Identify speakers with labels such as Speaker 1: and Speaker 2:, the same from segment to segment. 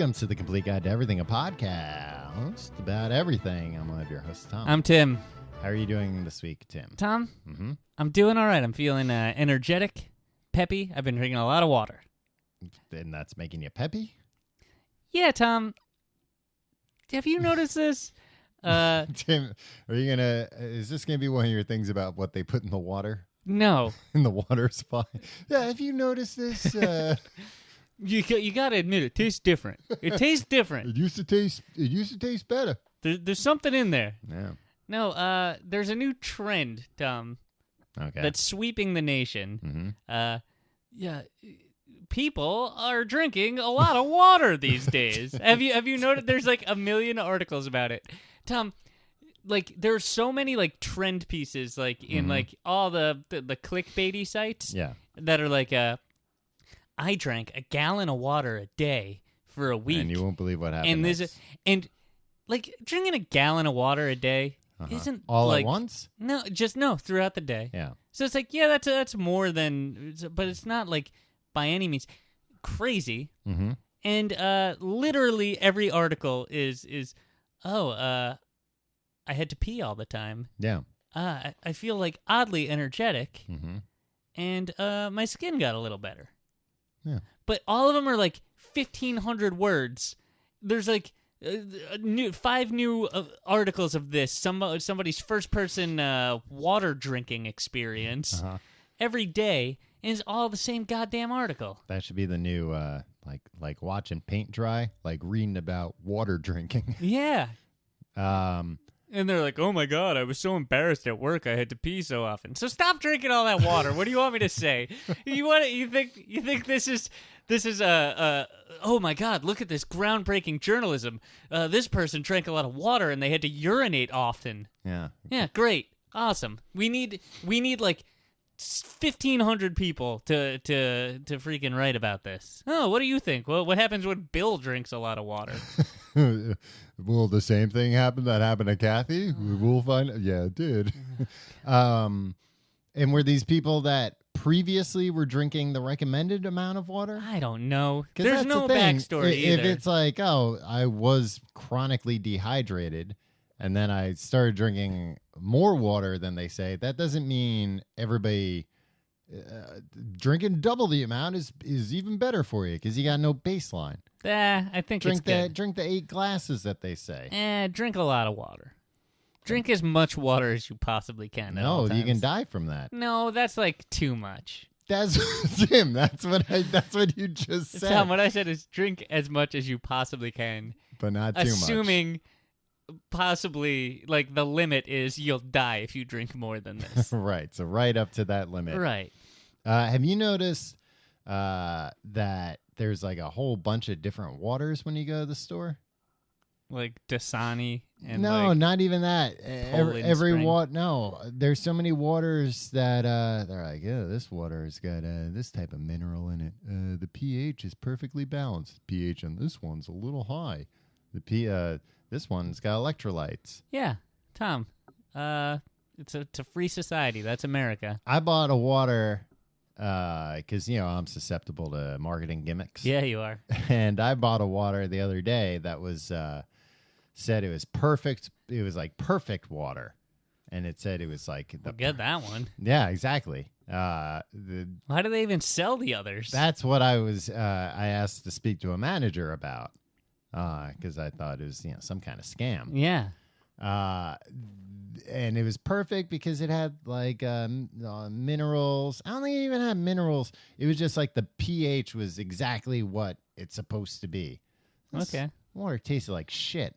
Speaker 1: Welcome to the Complete Guide to Everything, a podcast about everything. I'm one of your hosts, Tom.
Speaker 2: I'm Tim.
Speaker 1: How are you doing this week, Tim?
Speaker 2: Tom?
Speaker 1: Mm-hmm.
Speaker 2: I'm doing all right. I'm feeling energetic, peppy. I've been drinking a lot of water.
Speaker 1: And that's making you peppy?
Speaker 2: Yeah, Tom. Have you noticed this?
Speaker 1: Tim, is this going to be one of your things about what they put in the water?
Speaker 2: No.
Speaker 1: In the water supply? Yeah, have you noticed this?
Speaker 2: You got to admit, it tastes different. It tastes different.
Speaker 1: It used to taste better.
Speaker 2: There's something in there.
Speaker 1: Yeah.
Speaker 2: No, there's a new trend, Tom, that's sweeping the nation.
Speaker 1: Mm-hmm.
Speaker 2: Yeah, people are drinking a lot of water these days. Have you noticed? There's like a million articles about it, Tom. Like there's so many like trend pieces like in like all the clickbaity sites.
Speaker 1: Yeah.
Speaker 2: That are like I drank a gallon of water a day for a week,
Speaker 1: and you won't believe what happened.
Speaker 2: And like drinking a gallon of water a day isn't
Speaker 1: all
Speaker 2: like,
Speaker 1: at once.
Speaker 2: No, throughout the day.
Speaker 1: Yeah.
Speaker 2: So it's like, yeah, that's more than, but it's not like by any means crazy.
Speaker 1: Mm-hmm.
Speaker 2: And literally every article is I had to pee all the time.
Speaker 1: Yeah.
Speaker 2: I feel like oddly energetic, and my skin got a little better.
Speaker 1: Yeah.
Speaker 2: But all of them are like 1,500 words. There's like 5 new articles of this. Somebody's first-person water drinking experience every day, and it's all the same goddamn article.
Speaker 1: That should be the new, like watching paint dry, like reading about water drinking.
Speaker 2: Yeah. And they're like, "Oh my god, I was so embarrassed at work. I had to pee so often." So stop drinking all that water. What do you want me to say? You think this is oh my god, look at this groundbreaking journalism. This person drank a lot of water and they had to urinate often.
Speaker 1: Yeah.
Speaker 2: Yeah, great. Awesome. We need like 1,500 people to freaking write about this. Oh, what do you think? Well, what happens when Bill drinks a lot of water?
Speaker 1: Will the same thing happen that happened to Kathy? We'll find out. Yeah, it did. And were these people that previously were drinking the recommended amount of water?
Speaker 2: I don't know. There's no backstory either.
Speaker 1: If it's like, oh, I was chronically dehydrated and then I started drinking more water than they say, that doesn't mean everybody drinking double the amount is even better for you because you got no baseline.
Speaker 2: I think it's good.
Speaker 1: Drink the 8 glasses that they say.
Speaker 2: Drink a lot of water. Drink as much water as you possibly can.
Speaker 1: No, you can die from that.
Speaker 2: No, that's like too much.
Speaker 1: That's Tim. That's what you just said.
Speaker 2: Tom, what I said is drink as much as you possibly can,
Speaker 1: but not too much.
Speaker 2: Assuming possibly like the limit is you'll die if you drink more than this.
Speaker 1: Right. So right up to that limit.
Speaker 2: Right.
Speaker 1: Have you noticed that there's like a whole bunch of different waters when you go to the store? Like
Speaker 2: Dasani and
Speaker 1: no,
Speaker 2: like
Speaker 1: not even that. Every water. No, there's so many waters that they're like, yeah, this water has got this type of mineral in it. The pH is perfectly balanced. pH on this one's a little high. This one's got electrolytes.
Speaker 2: Yeah, Tom. It's a free society. That's America.
Speaker 1: I bought a water. Because, I'm susceptible to marketing gimmicks.
Speaker 2: Yeah, you are.
Speaker 1: And I bought a water the other day that was said it was perfect. It was like perfect water. And it said it was like...
Speaker 2: Get that one.
Speaker 1: Yeah, exactly.
Speaker 2: Why do they even sell the others?
Speaker 1: That's what I asked to speak to a manager about. Because I thought it was, some kind of scam.
Speaker 2: Yeah.
Speaker 1: And it was perfect because it had like minerals. I don't think it even had minerals. It was just like the pH was exactly what it's supposed to be.
Speaker 2: Okay.
Speaker 1: Water tasted like shit.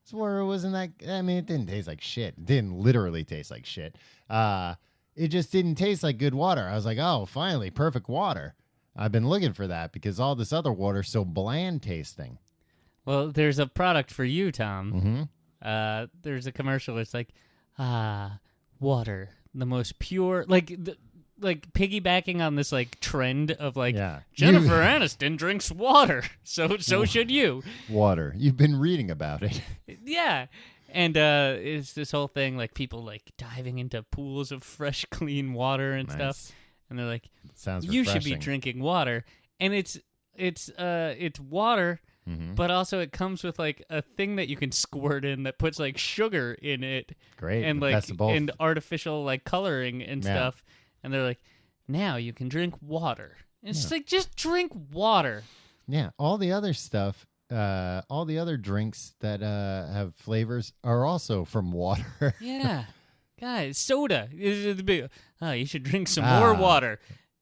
Speaker 1: This water wasn't that... I mean, it didn't taste like shit. It didn't literally taste like shit. It just didn't taste like good water. I was like, oh, finally, perfect water. I've been looking for that because all this other water's so bland tasting.
Speaker 2: Well, there's a product for you, Tom.
Speaker 1: Mm-hmm.
Speaker 2: There's a commercial. It's like, water, the most pure, like piggybacking on this like trend of like Jennifer Aniston drinks water, so should you.
Speaker 1: Water. You've been reading about it.
Speaker 2: Yeah, and it's this whole thing like people like diving into pools of fresh, clean water and stuff, and they're like,
Speaker 1: Sounds
Speaker 2: you
Speaker 1: refreshing.
Speaker 2: should be drinking water, and it's it's water,
Speaker 1: Mm-hmm.
Speaker 2: but also it comes with like a thing that you can squirt in that puts like sugar in it.
Speaker 1: Great.
Speaker 2: And
Speaker 1: the
Speaker 2: like
Speaker 1: best of both.
Speaker 2: and artificial like coloring and
Speaker 1: Yeah.
Speaker 2: stuff. And they're like, now you can drink water. And it's just like, just drink water.
Speaker 1: Yeah, all the other stuff, all the other drinks that have flavors are also from water.
Speaker 2: Yeah. Guys, soda. Oh, you should drink some more water.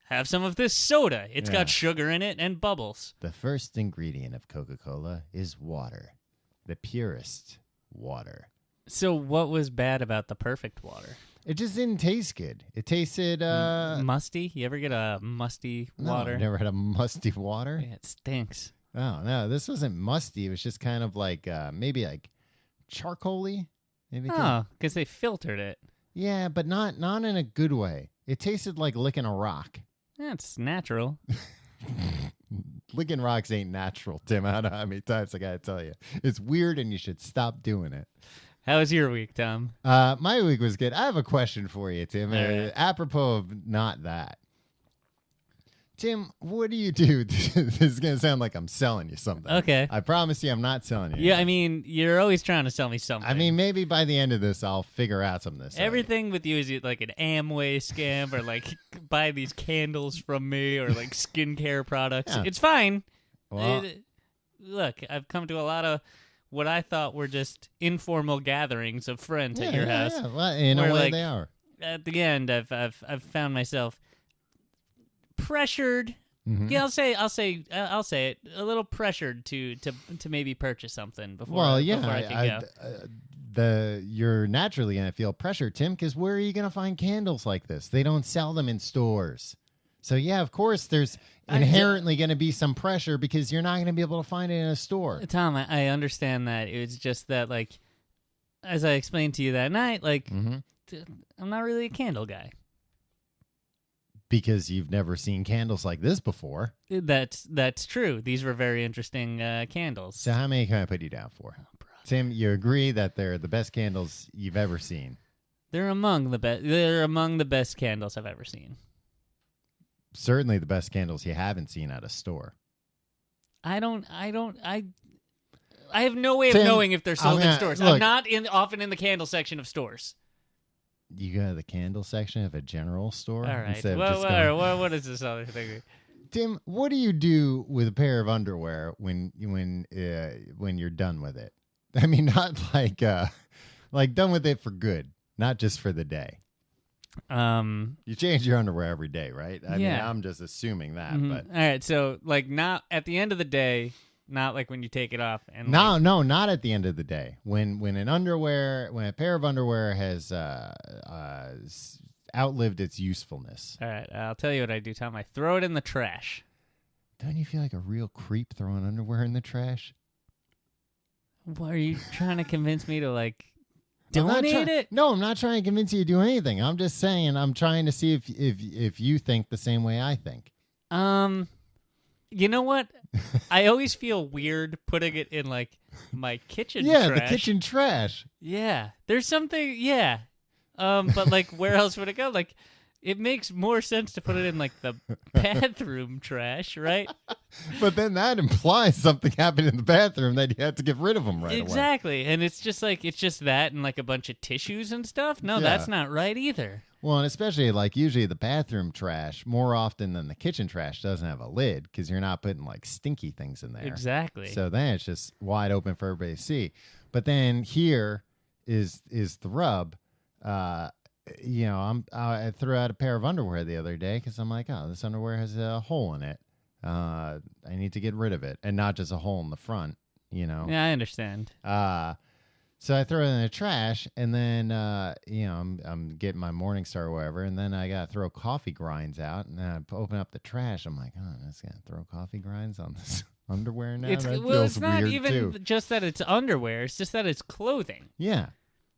Speaker 2: Have some of this soda. It's got sugar in it and bubbles.
Speaker 1: The first ingredient of Coca-Cola is water. The purest water.
Speaker 2: So what was bad about the perfect water?
Speaker 1: It just didn't taste good. It tasted
Speaker 2: musty? You ever get a musty water?
Speaker 1: No, I've never had a musty water.
Speaker 2: Yeah, it stinks.
Speaker 1: Oh, no, this wasn't musty. It was just kind of like maybe like charcoaly. Maybe
Speaker 2: because they filtered it.
Speaker 1: yeah, but not in a good way. It tasted like licking a rock.
Speaker 2: That's natural.
Speaker 1: Licking rocks ain't natural, Tim. I don't know how many times I gotta tell you. It's weird and you should stop doing it.
Speaker 2: How was your week, Tom?
Speaker 1: My week was good. I have a question for you, Tim.
Speaker 2: Right.
Speaker 1: Apropos of not that. Tim, what do you do? This is going to sound like I'm selling you something.
Speaker 2: Okay.
Speaker 1: I promise you I'm not selling you.
Speaker 2: Yeah, I mean, you're always trying to sell me something.
Speaker 1: I mean, maybe by the end of this, I'll figure out some of this.
Speaker 2: Everything with you is like an Amway scam or like buy these candles from me or like skincare products.
Speaker 1: Yeah.
Speaker 2: It's fine.
Speaker 1: Well,
Speaker 2: Look, I've come to a lot of what I thought were just informal gatherings of friends at your house.
Speaker 1: Yeah. Well, in a
Speaker 2: where,
Speaker 1: way
Speaker 2: like,
Speaker 1: they are.
Speaker 2: At the end, I've found myself pressured.
Speaker 1: Mm-hmm.
Speaker 2: Yeah, I'll say it. A little pressured to maybe purchase something before.
Speaker 1: Well,
Speaker 2: before I can go.
Speaker 1: You're naturally going to feel pressure, Tim, because where are you going to find candles like this? They don't sell them in stores. So, yeah, of course, there's inherently going to be some pressure because you're not going to be able to find it in a store.
Speaker 2: Tom, I understand that. It was just that, like, as I explained to you that night, like, I'm not really a candle guy.
Speaker 1: Because you've never seen candles like this before.
Speaker 2: That's true. These were very interesting candles.
Speaker 1: So how many can I put you down for?
Speaker 2: Oh,
Speaker 1: Tim, you agree that they're the best candles you've ever seen?
Speaker 2: They're among the best. They're among the best candles I've ever seen.
Speaker 1: Certainly the best candles you haven't seen at a store.
Speaker 2: I have no way of knowing if they're sold in stores.
Speaker 1: Look,
Speaker 2: I'm not often in the candle section of stores.
Speaker 1: You go to the candle section of a general store?
Speaker 2: All right. What is this other thing?
Speaker 1: Tim, what do you do with a pair of underwear when you're done with it? I mean, not like done with it for good, not just for the day. You change your underwear every day, right? I mean, I'm just assuming that. But
Speaker 2: all right, so like not at the end of the day, not like when you take it off. And
Speaker 1: no, not at the end of the day. When a pair of underwear has outlived its usefulness.
Speaker 2: All right, I'll tell you what I do, Tom. I throw it in the trash.
Speaker 1: Don't you feel like a real creep throwing underwear in the trash?
Speaker 2: What, are you trying to convince me to like donate it?
Speaker 1: No, I'm not trying to convince you to do anything. I'm just saying I'm trying to see if you think the same way I think.
Speaker 2: You know what? I always feel weird putting it in like my kitchen trash.
Speaker 1: Yeah, the kitchen trash.
Speaker 2: Yeah. There's something, yeah. But like where else would it go? Like it makes more sense to put it in like the bathroom trash, right?
Speaker 1: But then that implies something happened in the bathroom that you had to get rid of them right away.
Speaker 2: Exactly. And it's just that and like a bunch of tissues and stuff. No, that's not right either.
Speaker 1: Well, and especially like usually the bathroom trash more often than the kitchen trash doesn't have a lid because you're not putting like stinky things in there.
Speaker 2: Exactly.
Speaker 1: So then it's just wide open for everybody to see. But then here is the rub. I threw out a pair of underwear the other day because I'm like, oh, this underwear has a hole in it. I need to get rid of it, and not just a hole in the front.
Speaker 2: Yeah, I understand.
Speaker 1: So I throw it in the trash, and then I'm getting my Morning Star or whatever, and then I gotta throw coffee grinds out, and then I open up the trash. I'm like, oh, I'm just gonna throw coffee grinds on this underwear now.
Speaker 2: It's not even just that it's underwear; it's just that it's clothing.
Speaker 1: Yeah,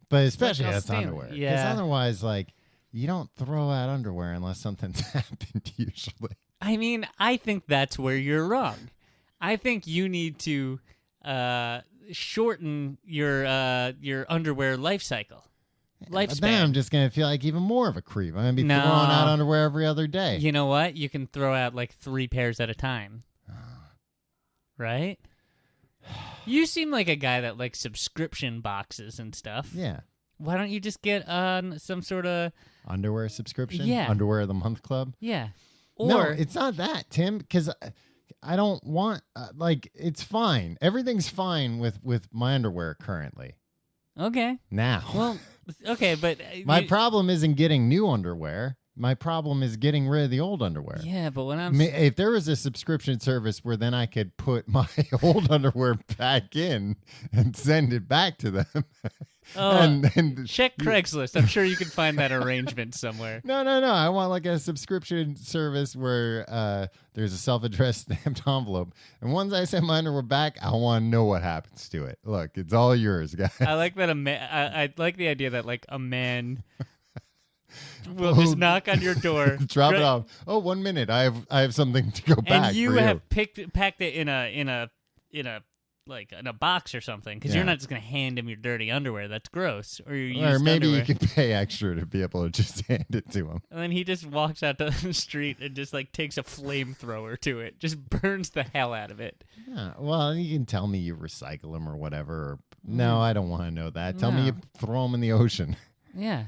Speaker 1: but especially that's underwear.
Speaker 2: Yeah,
Speaker 1: because otherwise, like, you don't throw out underwear unless something's happened. Usually,
Speaker 2: I mean, I think that's where you're wrong. I think you need to shorten your underwear life cycle. Lifespan.
Speaker 1: Then I'm just going to feel like even more of a creep. I'm going to be throwing out underwear every other day.
Speaker 2: You know what? You can throw out like 3 pairs at a time. right? You seem like a guy that likes subscription boxes and stuff.
Speaker 1: Yeah.
Speaker 2: Why don't you just get some sort of
Speaker 1: underwear subscription?
Speaker 2: Yeah.
Speaker 1: Underwear of the Month Club?
Speaker 2: Yeah. Or
Speaker 1: no, it's not that, Tim, because I don't want, it's fine. Everything's fine with my underwear currently.
Speaker 2: Okay.
Speaker 1: Now.
Speaker 2: Well, okay, but...
Speaker 1: my problem isn't getting new underwear. My problem is getting rid of the old underwear.
Speaker 2: Yeah, but when I'm...
Speaker 1: If there was a subscription service where then I could put my old underwear back in and send it back to them.
Speaker 2: and check Craigslist. I'm sure you can find that arrangement somewhere.
Speaker 1: No. I want like a subscription service where there's a self-addressed stamped envelope. And once I send my underwear back, I want to know what happens to it. Look, it's all yours, guys.
Speaker 2: I like that I like the idea that like a man... We'll just knock on your door,
Speaker 1: drop it off. Oh, 1 minute. I have something to go back.
Speaker 2: And you have packed it in a box or something, because you're not just gonna hand him your dirty underwear. That's gross. Or
Speaker 1: maybe
Speaker 2: underwear.
Speaker 1: you could pay extra to be able to just hand it to him.
Speaker 2: And then he just walks out to the street and just like takes a flamethrower to it, just burns the hell out of it.
Speaker 1: Yeah. Well, you can tell me you recycle them or whatever. No, I don't want to know that. Tell me you throw them in the ocean.
Speaker 2: Yeah.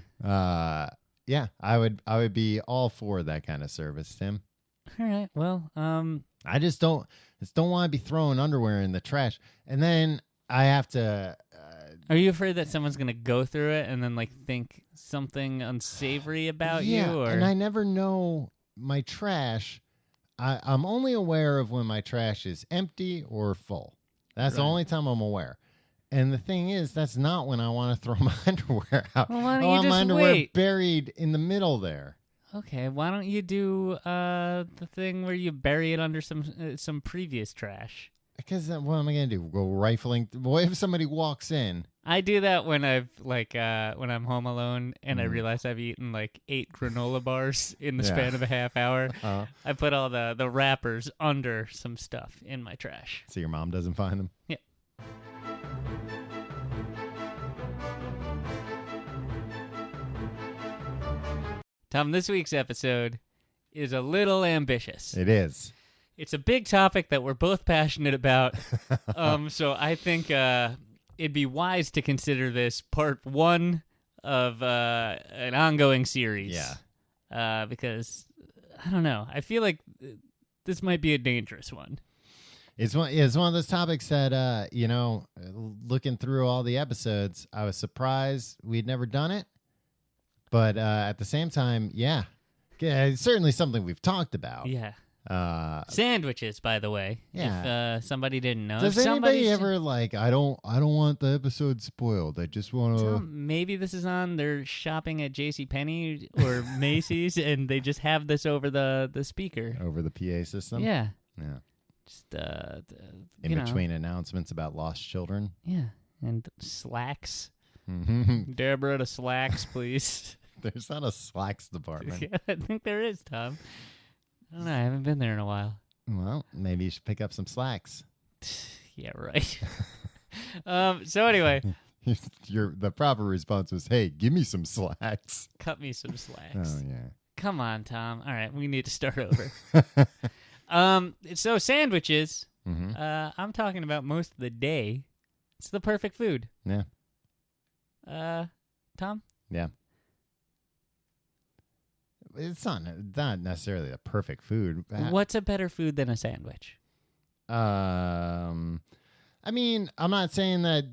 Speaker 1: Yeah, I would be all for that kind of service, Tim.
Speaker 2: All right. Well,
Speaker 1: I just don't want to be throwing underwear in the trash, and then I have to.
Speaker 2: Are you afraid that someone's gonna go through it and then like think something unsavory about you? Or...
Speaker 1: and I never know my trash. I'm only aware of when my trash is empty or full. That's the only time I'm aware. And the thing is, that's not when I want to throw my underwear out.
Speaker 2: Well, why don't
Speaker 1: I
Speaker 2: you
Speaker 1: want
Speaker 2: just
Speaker 1: my underwear
Speaker 2: wait?
Speaker 1: buried in the middle there.
Speaker 2: Okay, why don't you do the thing where you bury it under some previous trash?
Speaker 1: Because what am I gonna do? Go rifling? What if somebody walks in?
Speaker 2: I do that when when I'm home alone and I realize I've eaten like 8 granola bars in the span of a half hour. I put all the wrappers under some stuff in my trash.
Speaker 1: So your mom doesn't find them?
Speaker 2: Yeah. Tom, this week's episode is a little ambitious.
Speaker 1: It is.
Speaker 2: It's a big topic that we're both passionate about. So I think it'd be wise to consider this part 1 of an ongoing series.
Speaker 1: Yeah.
Speaker 2: Because, I don't know, I feel like this might be a dangerous one.
Speaker 1: It's one of those topics that, looking through all the episodes, I was surprised we'd never done it. But at the same time, it's certainly something we've talked about.
Speaker 2: Yeah. Sandwiches, by the way.
Speaker 1: Yeah.
Speaker 2: If somebody didn't know.
Speaker 1: Does anybody ever I don't want the episode spoiled. I just want to.
Speaker 2: Maybe this is on. They're shopping at JCPenney or Macy's, and they just have this over the speaker.
Speaker 1: Over the PA system?
Speaker 2: Yeah.
Speaker 1: Yeah.
Speaker 2: Just
Speaker 1: in between announcements about lost children.
Speaker 2: Yeah. And slacks.
Speaker 1: Mm-hmm.
Speaker 2: Deborah to slacks, please.
Speaker 1: There's not a slacks department.
Speaker 2: Yeah, I think there is, Tom. I don't know. I haven't been there in a while.
Speaker 1: Well, maybe you should pick up some slacks.
Speaker 2: Yeah, right. So anyway.
Speaker 1: The proper response was, hey, give me some slacks.
Speaker 2: Cut me some slacks.
Speaker 1: Oh, yeah.
Speaker 2: Come on, Tom. All right, we need to start over. So sandwiches, I'm talking about most of the day. It's the perfect food.
Speaker 1: Yeah.
Speaker 2: Tom?
Speaker 1: Yeah. It's not necessarily a perfect food.
Speaker 2: What's a better food than a sandwich?
Speaker 1: I mean, I'm not saying that.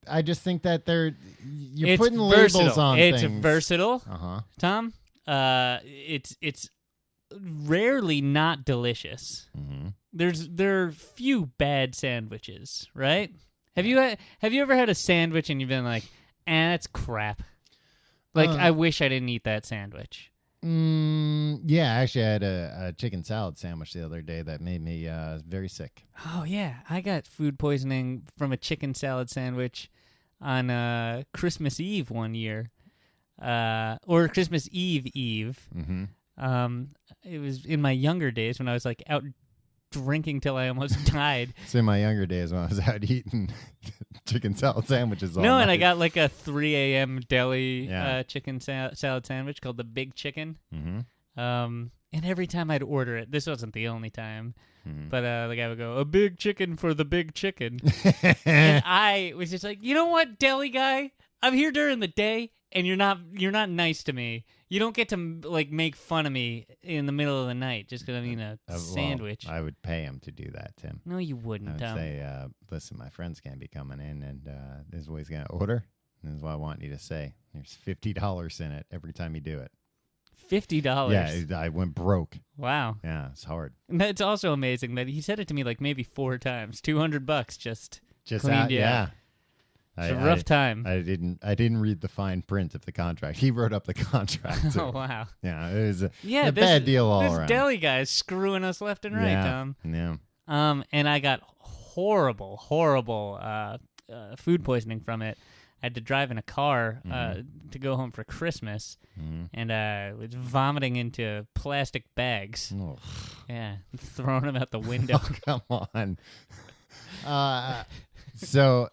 Speaker 1: I just think that you're putting labels on things.
Speaker 2: It's versatile. Tom. It's rarely not delicious.
Speaker 1: Mm-hmm.
Speaker 2: There are few bad sandwiches, right? Have you ever had a sandwich and you've been like, that's crap. Like, I wish I didn't eat that sandwich.
Speaker 1: Yeah, actually, I had a chicken salad sandwich the other day that made me very sick.
Speaker 2: Oh, yeah. I got food poisoning from a chicken salad sandwich on Christmas Eve one year. Or Christmas Eve.
Speaker 1: Mm-hmm.
Speaker 2: It was in my younger days when I was like out drinking till I almost died.
Speaker 1: It's in my younger days when I was out eating chicken salad sandwiches all night.
Speaker 2: And I got like a 3 a.m. deli chicken salad sandwich called the Big Chicken.
Speaker 1: Mm-hmm.
Speaker 2: And every time I'd order it, this wasn't the only time, but the guy would go, "A big chicken for the big chicken." And I was just like, you know what, deli guy? I'm here during the day, and you're not nice to me. You don't get to like make fun of me in the middle of the night just because I'm eating a sandwich.
Speaker 1: Well, I would pay him to do that, Tim.
Speaker 2: No, you wouldn't.
Speaker 1: I would say, listen, my friends can't be coming in, and this is what he's going to order. And this is what I want you to say. There's $50 in it every time you do it.
Speaker 2: $50.
Speaker 1: Yeah, I went broke.
Speaker 2: Wow.
Speaker 1: Yeah, it's hard.
Speaker 2: And that's also amazing that he said it to me like maybe 4 times. $200 just cleaned
Speaker 1: out.
Speaker 2: You
Speaker 1: Yeah.
Speaker 2: out. It's a rough time.
Speaker 1: I didn't read the fine print of the contract. He wrote up the contract. So,
Speaker 2: oh wow.
Speaker 1: Yeah, it was a bad deal all around.
Speaker 2: This deli guy is screwing us left and right, Tom.
Speaker 1: Yeah.
Speaker 2: And I got horrible food poisoning from it. I had to drive in a car to go home for Christmas, and was vomiting into plastic bags.
Speaker 1: Oh.
Speaker 2: Yeah, throwing them out the window.
Speaker 1: Oh, come on. So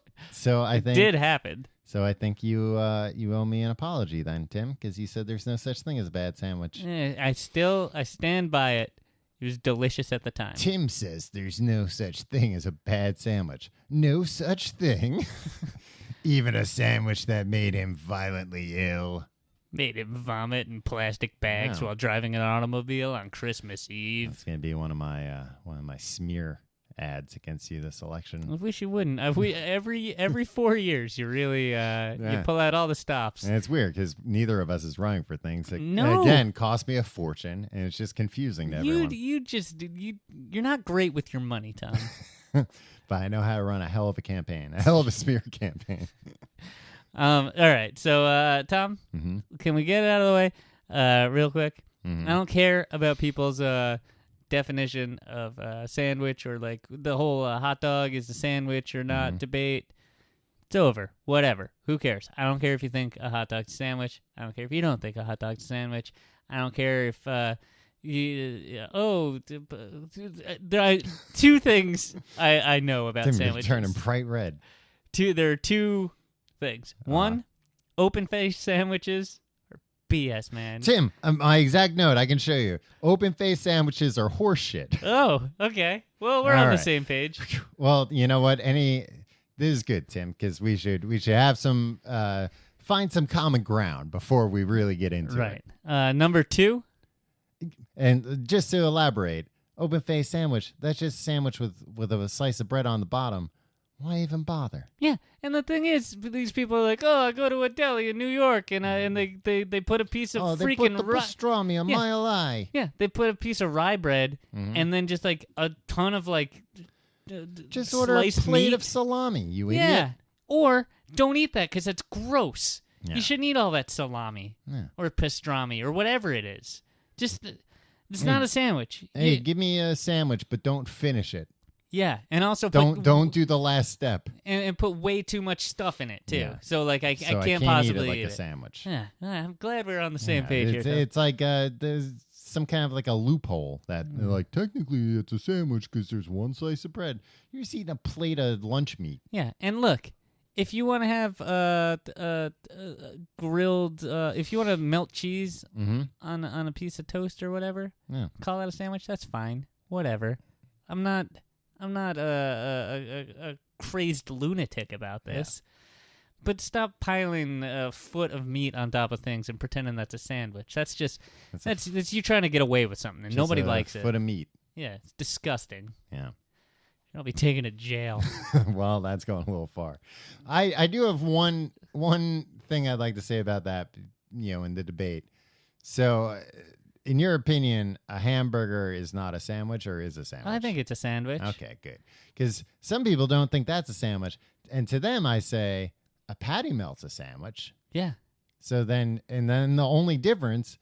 Speaker 1: I think
Speaker 2: it did happen.
Speaker 1: So I think you owe me an apology then, Tim, because you said there's no such thing as a bad sandwich.
Speaker 2: I stand by it. It was delicious at the time.
Speaker 1: Tim says there's no such thing as a bad sandwich. No such thing. Even a sandwich that made him violently ill.
Speaker 2: Made him vomit in plastic bags while driving an automobile on Christmas Eve.
Speaker 1: That's gonna be one of my smear ads against you this election.
Speaker 2: I wish you wouldn't. Every 4 years, you really you pull out all the stops.
Speaker 1: And it's weird because neither of us is running for things that
Speaker 2: no.
Speaker 1: again cost me a fortune, and it's just confusing to everyone.
Speaker 2: You're not great with your money, Tom.
Speaker 1: But I know how to run a hell of a campaign, a hell of a smear campaign.
Speaker 2: All right, so Tom, can we get it out of the way real quick? I don't care about people's definition of sandwich or like the whole hot dog is a sandwich or not debate. It's over. Whatever. Who cares? I don't care if you think a hot dog's a sandwich. I don't care if you don't think a hot dog's a sandwich. I don't care if there are 2 things I know about sandwiches.
Speaker 1: Turning bright red.
Speaker 2: There are 2 things. One, open-faced sandwiches are BS, man.
Speaker 1: Tim, my exact note, I can show you. Open-faced sandwiches are horseshit.
Speaker 2: Oh, okay. Well, we're on the same page.
Speaker 1: Well, you know what? This is good, Tim, because we should have some find some common ground before we really get into it.
Speaker 2: Right. Number 2.
Speaker 1: And just to elaborate, open-faced sandwich, that's just a sandwich with a slice of bread on the bottom. Why even bother?
Speaker 2: Yeah, and the thing is, these people are like, "Oh, I go to a deli in New York, and they put a piece of
Speaker 1: they
Speaker 2: freaking
Speaker 1: put the pastrami a mile high."
Speaker 2: Yeah, they put a piece of rye bread, and then just like a ton of like
Speaker 1: just order a plate
Speaker 2: meat.
Speaker 1: of salami, you idiot.
Speaker 2: Yeah, or don't eat that because it's gross.
Speaker 1: Yeah.
Speaker 2: You shouldn't eat all that salami or pastrami or whatever it is. It's not a sandwich.
Speaker 1: Hey, give me a sandwich, but don't finish it.
Speaker 2: Yeah, and also
Speaker 1: don't do the last step,
Speaker 2: and put way too much stuff in it too. Yeah. So like I can't
Speaker 1: eat
Speaker 2: possibly
Speaker 1: it like
Speaker 2: a
Speaker 1: sandwich.
Speaker 2: Yeah, I'm glad we're on the same page here.
Speaker 1: It's like there's some kind of like a loophole that they're like technically it's a sandwich because there's one slice of bread. You're just eating a plate of lunch meat.
Speaker 2: Yeah, and look, if you want to have grilled, if you want to melt cheese on a piece of toast or whatever, call that a sandwich. That's fine. Whatever. I'm not a crazed lunatic about this, but stop piling a foot of meat on top of things and pretending that's a sandwich. That's you trying to get away with something, and nobody likes it.
Speaker 1: Foot of meat.
Speaker 2: Yeah, it's disgusting.
Speaker 1: Yeah.
Speaker 2: I'll be taken to jail.
Speaker 1: Well, that's going a little far. I do have one thing I'd like to say about that, in the debate. So, in your opinion, a hamburger is not a sandwich or is a sandwich?
Speaker 2: I think it's a sandwich.
Speaker 1: Okay, good. Because some people don't think that's a sandwich. And to them, I say a patty melt's a sandwich.
Speaker 2: Yeah.
Speaker 1: So then the only difference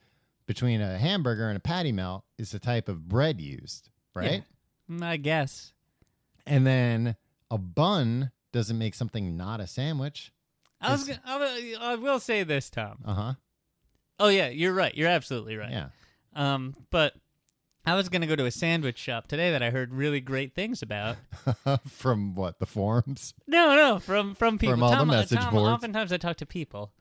Speaker 1: between a hamburger and a patty melt is the type of bread used, right?
Speaker 2: Yeah, I guess.
Speaker 1: And then a bun doesn't make something not a sandwich.
Speaker 2: I will say this, Tom.
Speaker 1: Uh-huh.
Speaker 2: Oh, yeah, you're right. You're absolutely right.
Speaker 1: Yeah.
Speaker 2: But I was going to go to a sandwich shop today that I heard really great things about.
Speaker 1: From what, the forums?
Speaker 2: No, from people.
Speaker 1: From all the message boards?
Speaker 2: Oftentimes I talk to people.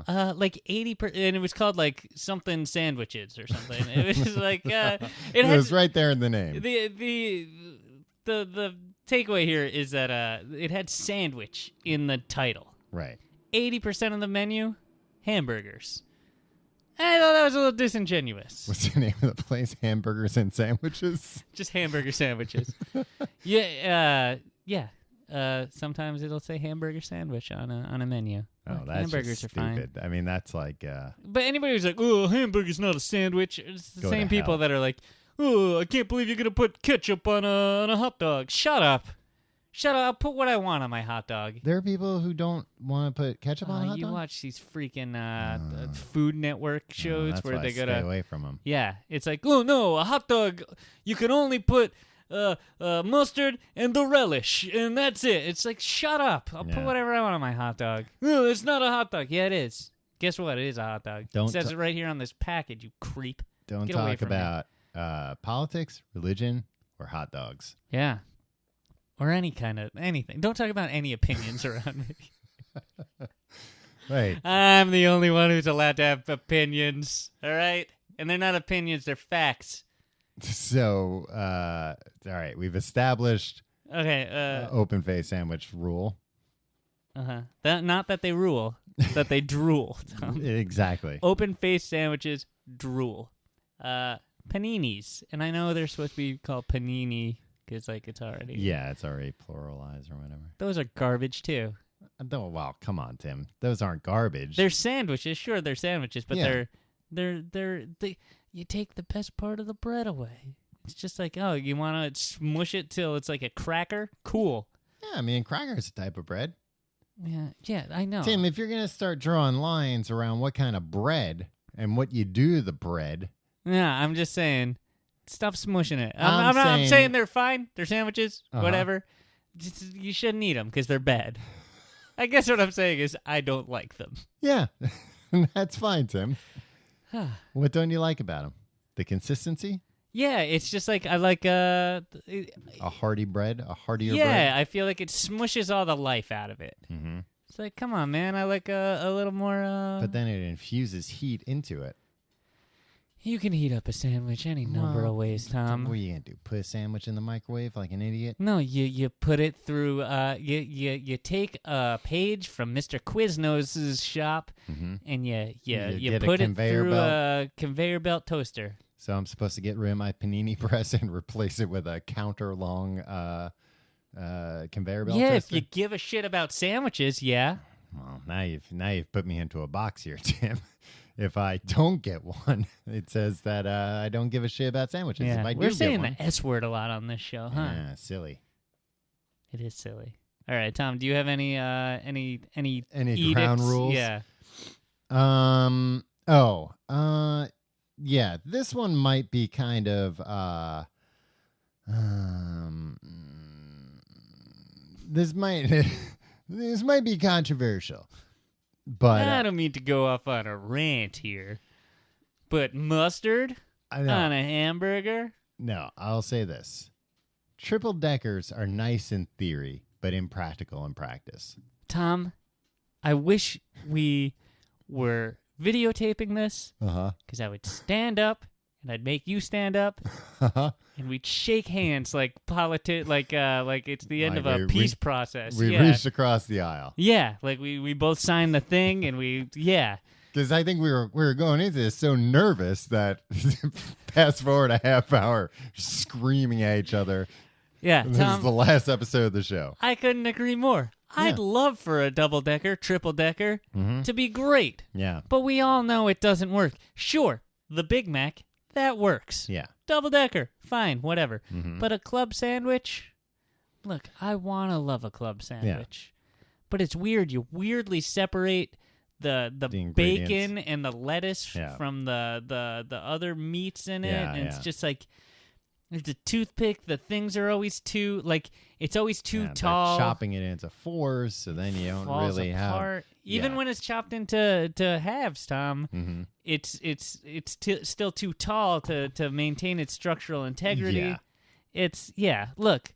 Speaker 2: like 80%, and it was called like something sandwiches or something. It was like
Speaker 1: it was right there in the name.
Speaker 2: The takeaway here is that it had sandwich in the title.
Speaker 1: Right.
Speaker 2: 80% of the menu, hamburgers. I thought that was a little disingenuous.
Speaker 1: What's the name of the place? Hamburgers and Sandwiches?
Speaker 2: Just hamburger sandwiches. Yeah. Sometimes it'll say hamburger sandwich on a menu.
Speaker 1: Oh,
Speaker 2: like,
Speaker 1: that's
Speaker 2: hamburgers
Speaker 1: just
Speaker 2: are
Speaker 1: stupid.
Speaker 2: fine.
Speaker 1: I mean, that's like...
Speaker 2: But anybody who's like, oh, hamburger's not a sandwich, it's the same people that are like, oh, I can't believe you're going to put ketchup on a hot dog. Shut up. I'll put what I want on my hot dog.
Speaker 1: There are people who don't want to put ketchup on a hot dog?
Speaker 2: You watch these freaking Food Network shows
Speaker 1: that's
Speaker 2: where
Speaker 1: why
Speaker 2: they
Speaker 1: I
Speaker 2: go to...
Speaker 1: stay away from them.
Speaker 2: Yeah, it's like, oh, no, a hot dog, you can only put... mustard and the relish, and that's it. It's like, shut up. I'll put whatever I want on my hot dog. No, it's not a hot dog. Yeah, it is. Guess what? It is a hot dog. It says it right here on this package, you creep.
Speaker 1: Don't
Speaker 2: Get away
Speaker 1: talk
Speaker 2: from
Speaker 1: about politics, religion, or hot dogs.
Speaker 2: Yeah. Or any kind of anything. Don't talk about any opinions around me.
Speaker 1: Right.
Speaker 2: I'm the only one who's allowed to have opinions, all right? And they're not opinions, they're facts.
Speaker 1: So, all right, we've established open face sandwich rule.
Speaker 2: Not that they rule, that they drool.
Speaker 1: Exactly.
Speaker 2: Open face sandwiches drool. Paninis, and I know they're supposed to be called panini because like it's already
Speaker 1: pluralized or whatever.
Speaker 2: Those are garbage too.
Speaker 1: Well, come on, Tim. Those aren't garbage.
Speaker 2: They're sandwiches. Sure, they're sandwiches, but they you take the best part of the bread away. It's just like, oh, you want to smush it till it's like a cracker? Cool.
Speaker 1: Yeah, I mean, cracker's a type of bread.
Speaker 2: Yeah, I know.
Speaker 1: Tim, if you're going to start drawing lines around what kind of bread and what you do to the bread.
Speaker 2: Yeah, I'm just saying, stop smushing it. I'm saying they're fine. They're sandwiches, whatever. Just, you shouldn't eat them because they're bad. I guess what I'm saying is I don't like them.
Speaker 1: Yeah, that's fine, Tim. What don't you like about them? The consistency?
Speaker 2: Yeah, it's just like I like a
Speaker 1: hearty bread, a heartier bread.
Speaker 2: Yeah, I feel like it smushes all the life out of it.
Speaker 1: Mm-hmm.
Speaker 2: It's like, come on, man, I like a little more.
Speaker 1: But then it infuses heat into it.
Speaker 2: You can heat up a sandwich any number of ways, Tom.
Speaker 1: What are you gonna do? Put a sandwich in the microwave like an idiot?
Speaker 2: No, you put it through. You take a page from Mr. Quiznose's shop, and you put it through a conveyor belt toaster.
Speaker 1: So I'm supposed to get rid of my panini press and replace it with a counter-long conveyor belt
Speaker 2: Yeah,
Speaker 1: toaster?
Speaker 2: if you give a shit about sandwiches, yeah.
Speaker 1: Well, now you've put me into a box here, Tim. If I don't get one, it says that I don't give a shit about sandwiches.
Speaker 2: Yeah,
Speaker 1: if I do
Speaker 2: we're saying
Speaker 1: get one,
Speaker 2: the S word a lot on this show, huh?
Speaker 1: Yeah, silly.
Speaker 2: It is silly. All right, Tom, do you have any edicts?
Speaker 1: ground rules?
Speaker 2: Yeah.
Speaker 1: Yeah, this one might be kind of this might be controversial. But
Speaker 2: I don't mean to go off on a rant here, but mustard on a hamburger?
Speaker 1: No, I'll say this. Triple deckers are nice in theory, but impractical in practice.
Speaker 2: Tom, I wish we were videotaping this because I would stand up and I'd make you stand up and we'd shake hands like it's the end of a peace process.
Speaker 1: We reached across the aisle.
Speaker 2: Yeah, like we both signed the thing and
Speaker 1: because I think we were going into this so nervous that fast forward a half hour screaming at each other.
Speaker 2: Yeah,
Speaker 1: this
Speaker 2: Tom,
Speaker 1: is the last episode of the show.
Speaker 2: I couldn't agree more. I'd love for a double-decker, triple-decker to be great.
Speaker 1: Yeah.
Speaker 2: But we all know it doesn't work. Sure, the Big Mac, that works.
Speaker 1: Yeah.
Speaker 2: Double-decker, fine, whatever. But a club sandwich? Look, I want to love a club sandwich. Yeah. But it's weird. You weirdly separate the bacon and the lettuce from the other meats in it. And it's just like... There's a toothpick. The things are always too it's always too tall.
Speaker 1: Chopping it into fours, so then you don't really
Speaker 2: apart. Even when it's chopped into halves, Tom, it's still too tall to maintain its structural integrity. Yeah. Look,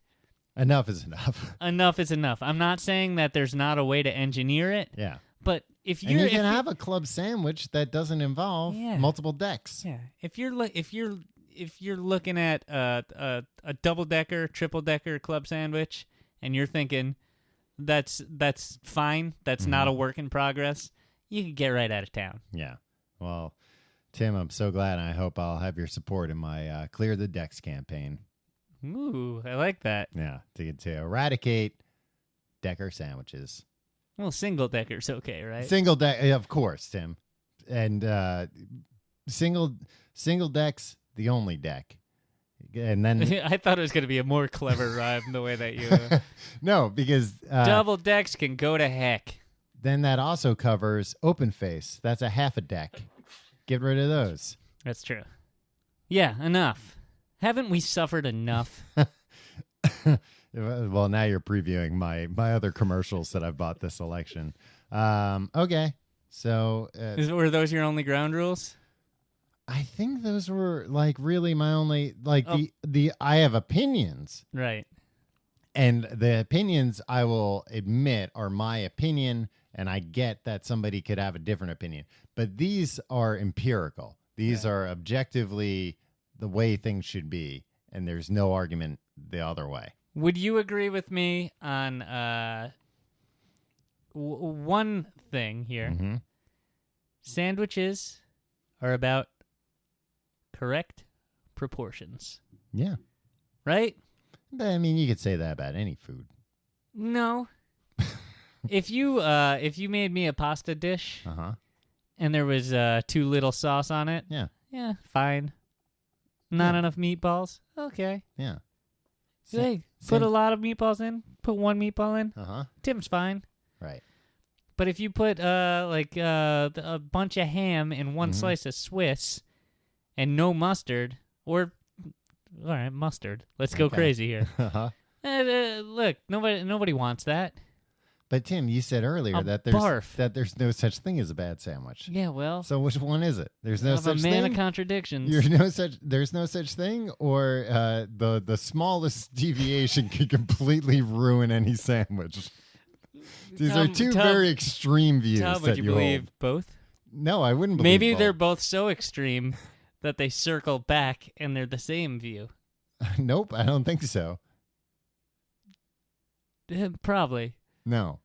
Speaker 1: enough is enough.
Speaker 2: Enough is enough. I'm not saying that there's not a way to engineer it.
Speaker 1: Yeah.
Speaker 2: But if
Speaker 1: you can have a club sandwich that doesn't involve multiple decks.
Speaker 2: Yeah. If you're looking at a double-decker, triple-decker club sandwich, and you're thinking that's fine, that's not a work in progress, you can get right out of town.
Speaker 1: Yeah. Well, Tim, I'm so glad, and I hope I'll have your support in my Clear the Decks campaign.
Speaker 2: Ooh, I like that.
Speaker 1: Yeah, to eradicate decker sandwiches.
Speaker 2: Well, single decker's okay, right?
Speaker 1: Single deck, of course, Tim. And single decks, the only deck. And then
Speaker 2: I thought it was going to be a more clever rhyme the way that you.
Speaker 1: No, because
Speaker 2: double decks can go to heck.
Speaker 1: Then that also covers open face. That's a half a deck. Get rid of those.
Speaker 2: That's true. Yeah, enough. Haven't we suffered enough?
Speaker 1: Well, now you're previewing my other commercials that I've bought this election. Okay, so
Speaker 2: were those your only ground rules?
Speaker 1: I think those were like really my only the I have opinions,
Speaker 2: right?
Speaker 1: And the opinions I will admit are my opinion, and I get that somebody could have a different opinion, but these are empirical. These are objectively the way things should be, and there's no argument the other way.
Speaker 2: Would you agree with me on one thing here?
Speaker 1: Mm-hmm.
Speaker 2: Sandwiches are about correct proportions.
Speaker 1: Yeah.
Speaker 2: Right?
Speaker 1: But, I mean, you could say that about any food.
Speaker 2: No. If you made me a pasta dish and there was too little sauce on it, yeah, fine. Not enough meatballs, okay.
Speaker 1: Yeah.
Speaker 2: Hey, put a lot of meatballs in. Put one meatball in. Tim's fine.
Speaker 1: Right.
Speaker 2: But if you put a bunch of ham in one slice of Swiss and no mustard, or all right, mustard. Let's go crazy here. Look, nobody wants that.
Speaker 1: But Tim, you said earlier that there's no such thing as a bad sandwich.
Speaker 2: Yeah, well.
Speaker 1: So which one is it? There's no such thing.
Speaker 2: I'm a man of contradictions.
Speaker 1: There's no such thing, or the smallest deviation could completely ruin any sandwich. These are two very extreme views.
Speaker 2: Tom, would you believe both?
Speaker 1: No, I wouldn't believe
Speaker 2: Maybe
Speaker 1: both.
Speaker 2: They're both so extreme that they circle back and they're the same view.
Speaker 1: Nope, I don't think so.
Speaker 2: Probably.
Speaker 1: No.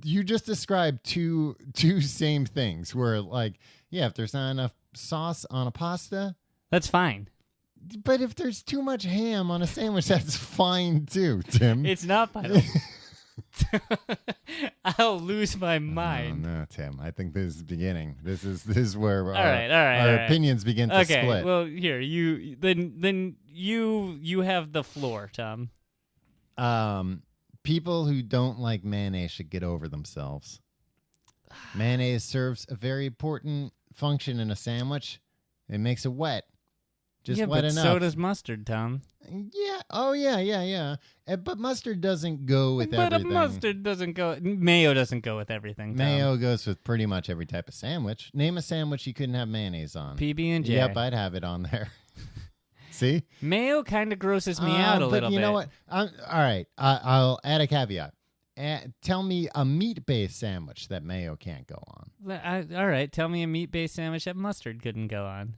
Speaker 1: You just described two same things where, like, yeah, if there's not enough sauce on a pasta,
Speaker 2: that's fine.
Speaker 1: But if there's too much ham on a sandwich, that's fine too, Tim.
Speaker 2: It's not fine. I'll lose my mind.
Speaker 1: No, Tim. I think this is the beginning. This is where
Speaker 2: our
Speaker 1: opinions begin to split.
Speaker 2: Okay. Well, here you have the floor, Tom.
Speaker 1: People who don't like mayonnaise should get over themselves. Mayonnaise serves a very important function in a sandwich. It makes it wet. Just wet enough.
Speaker 2: So does mustard, Tom.
Speaker 1: Yeah. Oh, yeah. But mustard doesn't go with everything.
Speaker 2: But mustard doesn't go. Mayo doesn't go with everything, Tom.
Speaker 1: Mayo goes with pretty much every type of sandwich. Name a sandwich you couldn't have mayonnaise on.
Speaker 2: PB&J.
Speaker 1: Yep, I'd have it on there. See?
Speaker 2: Mayo kind of grosses me out a little bit.
Speaker 1: But you know what? All right. I'll add a caveat. Tell me a meat-based sandwich that mayo can't go on.
Speaker 2: All right. Tell me a meat-based sandwich that mustard couldn't go on.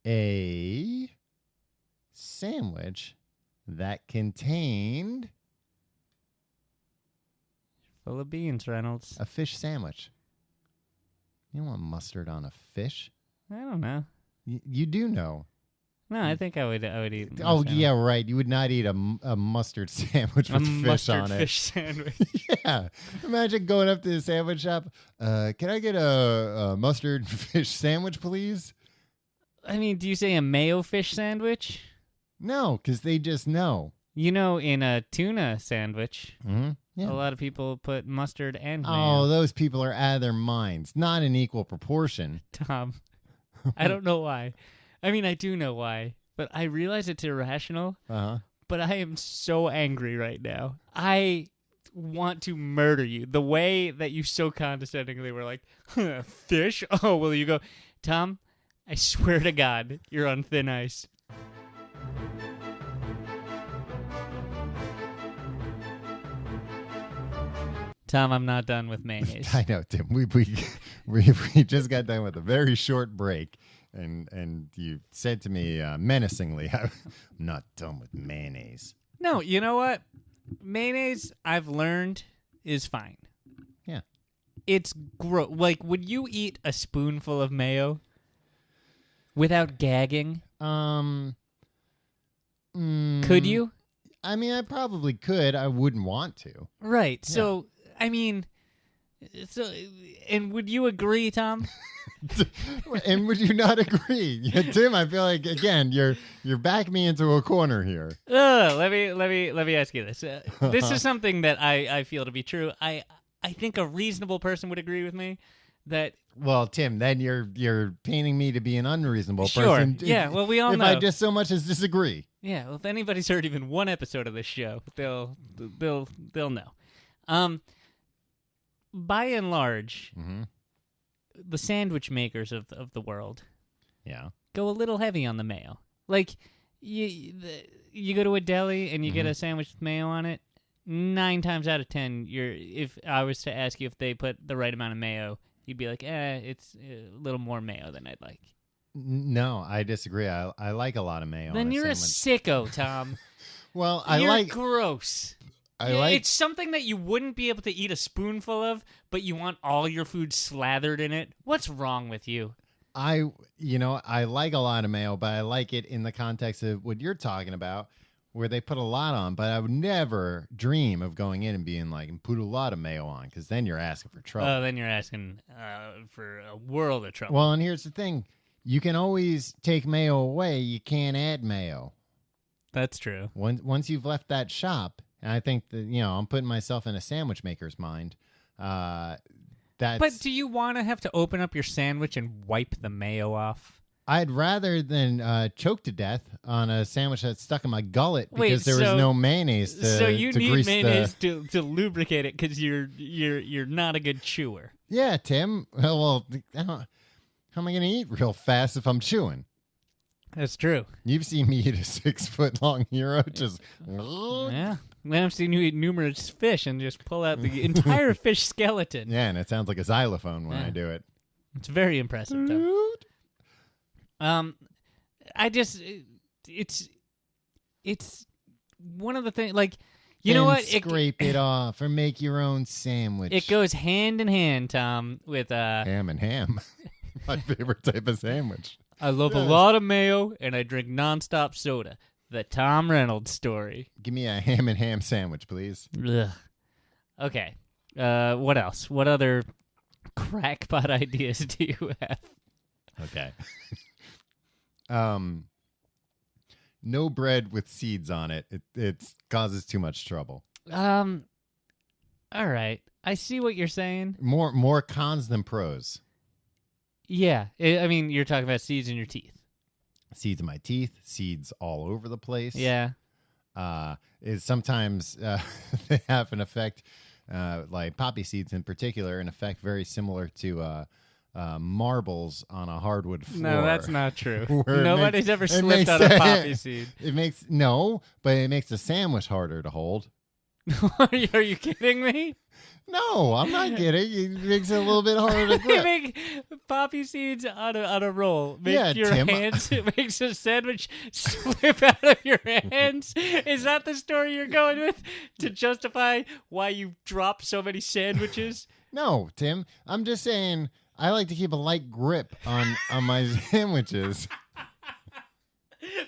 Speaker 1: A sandwich that contained
Speaker 2: full of beans, Reynolds.
Speaker 1: A fish sandwich. You don't want mustard on a fish?
Speaker 2: I don't know.
Speaker 1: You do know.
Speaker 2: No, I think I would eat.
Speaker 1: Oh, yeah, right. You would not eat a mustard sandwich with fish on it.
Speaker 2: Fish sandwich.
Speaker 1: Yeah. Imagine going up to the sandwich shop. Can I get a mustard fish sandwich, please?
Speaker 2: I mean, do you say a mayo fish sandwich?
Speaker 1: No, because they just know.
Speaker 2: You know, in a tuna sandwich,
Speaker 1: yeah.
Speaker 2: A lot of people put mustard and mayo.
Speaker 1: Oh, those people are out of their minds. Not in equal proportion.
Speaker 2: Tom, I don't know why. I mean, I do know why, but I realize it's irrational. But I am so angry right now. I want to murder you. The way that you so condescendingly were like, fish? Oh, well, you go, Tom, I swear to God, you're on thin ice. Tom, I'm not done with mayonnaise.
Speaker 1: I know, Tim. We just got done with a very short break, and you said to me menacingly, "I'm not done with mayonnaise."
Speaker 2: No, you know what? Mayonnaise, I've learned, is fine.
Speaker 1: Yeah.
Speaker 2: It's gross. Like, would you eat a spoonful of mayo without gagging?
Speaker 1: Could
Speaker 2: you?
Speaker 1: I mean, I probably could. I wouldn't want to.
Speaker 2: Right.
Speaker 1: Yeah.
Speaker 2: So, I mean, and would you agree, Tom?
Speaker 1: And would you not agree? Yeah, Tim, I feel like again you're backing me into a corner here.
Speaker 2: Let me ask you this. This is something that I feel to be true. I think a reasonable person would agree with me that.
Speaker 1: Well, Tim, then you're painting me to be an unreasonable
Speaker 2: sure.
Speaker 1: person.
Speaker 2: Yeah. Well, we all
Speaker 1: if
Speaker 2: know.
Speaker 1: I just so much as disagree.
Speaker 2: Yeah. Well, if anybody's heard even one episode of this show, they'll know. By and large, the sandwich makers of the world, go a little heavy on the mayo. Like you go to a deli and you get a sandwich with mayo on it. 9 times out of 10, if I was to ask you if they put the right amount of mayo, you'd be like, it's a little more mayo than I'd like.
Speaker 1: No, I disagree. I like a lot of mayo.
Speaker 2: Then
Speaker 1: on
Speaker 2: you're
Speaker 1: sandwich.
Speaker 2: A sicko, Tom.
Speaker 1: Well,
Speaker 2: you're gross.
Speaker 1: like
Speaker 2: it's something that you wouldn't be able to eat a spoonful of, but you want all your food slathered in it. What's wrong with you?
Speaker 1: I like a lot of mayo, but I like it in the context of what you're talking about, where they put a lot on. But I would never dream of going in and being like, and put a lot of mayo on, because then you're asking for trouble.
Speaker 2: Oh, then you're asking for a world of trouble.
Speaker 1: Well, and here's the thing: you can always take mayo away. You can't add mayo.
Speaker 2: That's true.
Speaker 1: Once you've left that shop. And I think that, I'm putting myself in a sandwich maker's mind. But
Speaker 2: do you want to have to open up your sandwich and wipe the mayo off?
Speaker 1: I'd rather than choke to death on a sandwich that's stuck in my gullet because there was no mayonnaise to
Speaker 2: So you need
Speaker 1: grease
Speaker 2: mayonnaise to lubricate it because you're not a good chewer.
Speaker 1: Yeah, Tim. Well, how am I going to eat real fast if I'm chewing?
Speaker 2: That's true.
Speaker 1: You've seen me eat a 6-foot-long hero just...
Speaker 2: Yeah. I've seen you eat numerous fish and just pull out the entire fish skeleton.
Speaker 1: Yeah, and it sounds like a xylophone when I do it.
Speaker 2: It's very impressive, Tom. It's one of the things, like, you know what?
Speaker 1: Scrape it off or make your own sandwich.
Speaker 2: It goes hand in hand, Tom, with...
Speaker 1: ham and ham. My favorite type of sandwich.
Speaker 2: I love a lot of mayo, and I drink nonstop soda. The Tom Reynolds story.
Speaker 1: Give me a ham and ham sandwich, please.
Speaker 2: Ugh. Okay. What else? What other crackpot ideas do you have?
Speaker 1: Okay. No bread with seeds on it. It causes too much trouble.
Speaker 2: All right. I see what you're saying.
Speaker 1: More cons than pros.
Speaker 2: Yeah. I mean, you're talking about seeds in your teeth.
Speaker 1: Seeds in my teeth, seeds all over the place.
Speaker 2: Yeah.
Speaker 1: Sometimes they have an effect, like poppy seeds in particular, an effect very similar to marbles on a hardwood floor.
Speaker 2: No, that's not true. Nobody's ever slipped on a poppy seed.
Speaker 1: But it makes the sandwich harder to hold.
Speaker 2: Are you kidding me?
Speaker 1: No, I'm not kidding. It makes it a little bit harder to grip.
Speaker 2: You make poppy seeds on a roll. Make your
Speaker 1: Tim.
Speaker 2: hands. It makes a sandwich slip out of your hands. Is that the story you're going with to justify why you drop so many sandwiches?
Speaker 1: No, Tim. I'm just saying I like to keep a light grip on my sandwiches.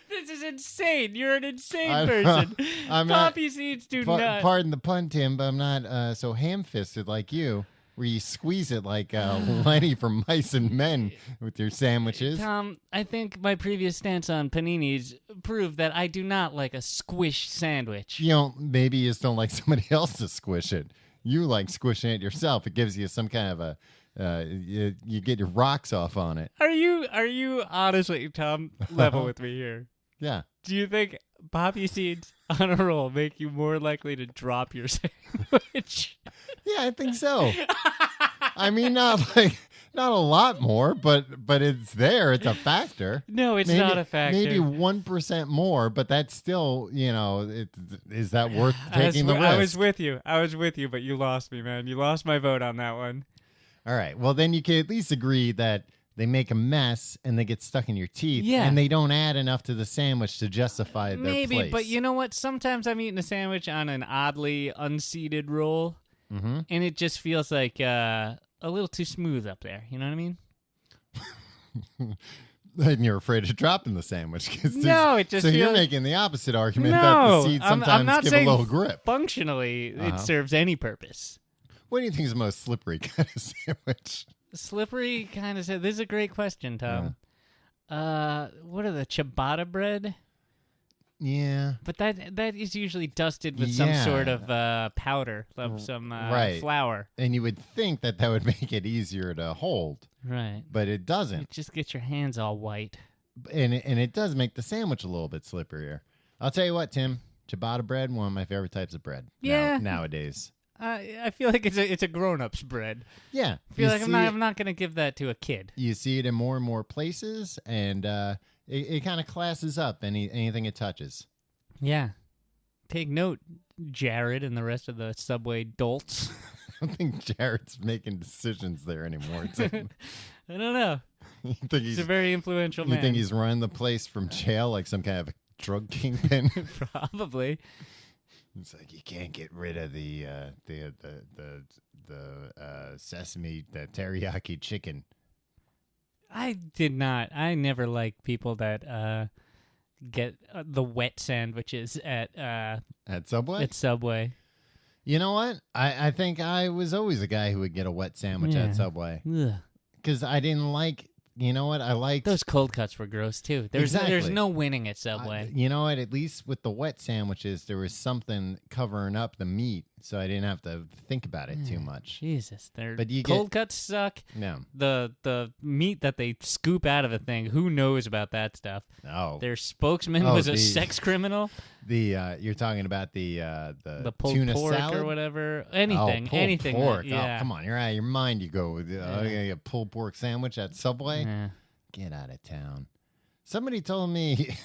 Speaker 2: This is insane. You're an insane person. Poppy seeds do not.
Speaker 1: Pardon the pun, Tim, but I'm not so ham-fisted like you, where you squeeze it like Lenny from Mice and Men with your sandwiches.
Speaker 2: Tom, I think my previous stance on paninis proved that I do not like a squish sandwich.
Speaker 1: Maybe you just don't like somebody else to squish it. You like squishing it yourself. It gives you some kind of a... you get your rocks off on it.
Speaker 2: Are you honestly, Tom, level with me here?
Speaker 1: Yeah.
Speaker 2: Do you think poppy seeds on a roll make you more likely to drop your sandwich?
Speaker 1: Yeah, I think so. I mean, not like Not a lot more, but it's there. It's a factor.
Speaker 2: No, it's not a factor.
Speaker 1: Maybe 1% more, but that's still, is that worth taking the risk?
Speaker 2: I was with you, but you lost me, man. You lost my vote on that one.
Speaker 1: All right. Well, then you can at least agree that they make a mess and they get stuck in your teeth, and they don't add enough to the sandwich to justify their
Speaker 2: Maybe,
Speaker 1: place.
Speaker 2: but you know what? Sometimes I'm eating a sandwich on an oddly unseated roll, and it just feels like a little too smooth up there. You know what I mean?
Speaker 1: And you're afraid of dropping the sandwich.
Speaker 2: No, it just
Speaker 1: so
Speaker 2: feels...
Speaker 1: you're making the opposite argument that the seeds sometimes
Speaker 2: I'm not
Speaker 1: give
Speaker 2: saying
Speaker 1: a little grip.
Speaker 2: Functionally, it serves any purpose.
Speaker 1: What do you think is the most slippery kind of sandwich?
Speaker 2: Slippery kind of. This is a great question, Tom. What are the ciabatta bread?
Speaker 1: Yeah,
Speaker 2: but that is usually dusted with some sort of powder, some flour.
Speaker 1: And you would think that would make it easier to hold,
Speaker 2: right?
Speaker 1: But it doesn't.
Speaker 2: It just gets your hands all white,
Speaker 1: and it does make the sandwich a little bit slipperier. I'll tell you what, Tim, ciabatta bread, one of my favorite types of bread. Nowadays.
Speaker 2: I feel like it's a grown-up's bread.
Speaker 1: Yeah,
Speaker 2: I feel like I'm not going to give that to a kid.
Speaker 1: You see it in more and more places, and it kind of classes up anything it touches.
Speaker 2: Yeah, take note, Jared, and the rest of the Subway dolts.
Speaker 1: I don't think Jared's making decisions there anymore. I
Speaker 2: don't know. He's a very influential man.
Speaker 1: You think he's running the place from jail like some kind of drug kingpin?
Speaker 2: Probably.
Speaker 1: It's like you can't get rid of the sesame, the teriyaki chicken.
Speaker 2: I never liked people that get the wet sandwiches at
Speaker 1: Subway.
Speaker 2: At Subway.
Speaker 1: You know what? I think I was always a guy who would get a wet sandwich at Subway because I didn't like. You know what? I liked...
Speaker 2: Those cold cuts were gross, too. There's no winning at Subway.
Speaker 1: You know what? At least with the wet sandwiches, there was something covering up the meat, so I didn't have to think about it too much.
Speaker 2: Jesus. Cold cuts suck.
Speaker 1: No.
Speaker 2: The meat that they scoop out of a thing, who knows about that stuff?
Speaker 1: Oh.
Speaker 2: Their spokesman was a sex criminal.
Speaker 1: You're talking about the
Speaker 2: pulled
Speaker 1: tuna
Speaker 2: pork
Speaker 1: salad?
Speaker 2: or whatever. Anything.
Speaker 1: Anything. Pork.
Speaker 2: Yeah.
Speaker 1: Oh, come on. You're out of your mind. You go with a pulled pork sandwich at Subway?
Speaker 2: Yeah.
Speaker 1: Get out of town. Somebody told me,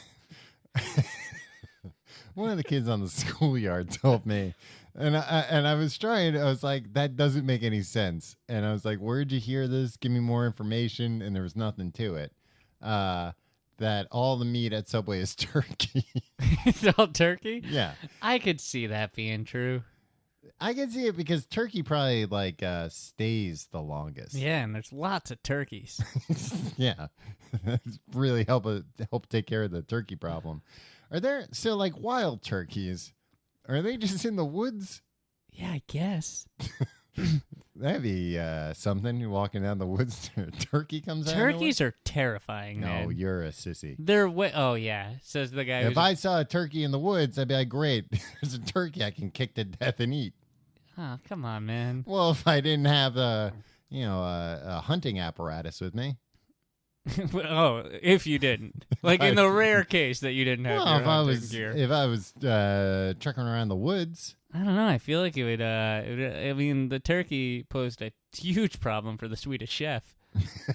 Speaker 1: one of the kids on the schoolyard told me, and I was like, that doesn't make any sense. And I was like, where'd you hear this? Give me more information. And there was nothing to it. That all the meat at Subway is turkey.
Speaker 2: It's all turkey?
Speaker 1: Yeah.
Speaker 2: I could see that being true.
Speaker 1: I can see it because turkey probably stays the longest.
Speaker 2: Yeah, and there's lots of turkeys.
Speaker 1: Yeah. Really help take care of the turkey problem. Are there wild turkeys? Are they just in the woods?
Speaker 2: Yeah, I guess.
Speaker 1: That'd be something. You're walking down the woods, a turkey comes out.
Speaker 2: Turkeys are terrifying, man.
Speaker 1: No, you're a sissy.
Speaker 2: Oh, yeah, says the guy.
Speaker 1: If I saw a turkey in the woods, I'd be like, great, there's a turkey I can kick to death and eat.
Speaker 2: Oh, come on, man.
Speaker 1: Well, if I didn't have a hunting apparatus with me.
Speaker 2: Oh, if you didn't. Like in the rare case that you didn't have your hunting gear.
Speaker 1: If I was trekking around the woods.
Speaker 2: I don't know. I feel like it would, I mean, the turkey posed a huge problem for the Swedish chef.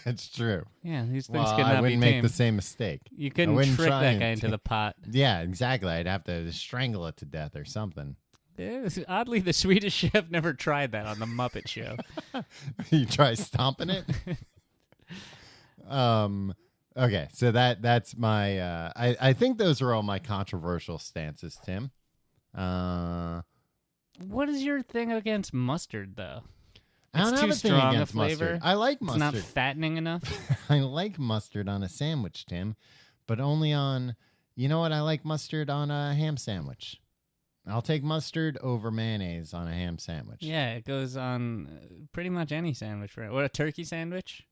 Speaker 1: That's true.
Speaker 2: Yeah, these things could not be
Speaker 1: I wouldn't
Speaker 2: tamed.
Speaker 1: make the same mistake.
Speaker 2: You couldn't trick that guy into the pot.
Speaker 1: Yeah, exactly. I'd have to strangle it to death or something.
Speaker 2: Yeah, oddly, the Swedish chef never tried that on the Muppet Show.
Speaker 1: You try stomping it? Okay, so that's my I think those are all my controversial stances, Tim.
Speaker 2: What is your thing against mustard, though?
Speaker 1: I don't have
Speaker 2: too
Speaker 1: a thing
Speaker 2: strong
Speaker 1: against
Speaker 2: a flavor.
Speaker 1: mustard. I like mustard.
Speaker 2: It's not fattening enough.
Speaker 1: I like mustard on a sandwich, Tim, but only on. You know what? I like mustard on a ham sandwich. I'll take mustard over mayonnaise on a ham sandwich.
Speaker 2: Yeah, it goes on pretty much any sandwich, right? What, a turkey sandwich?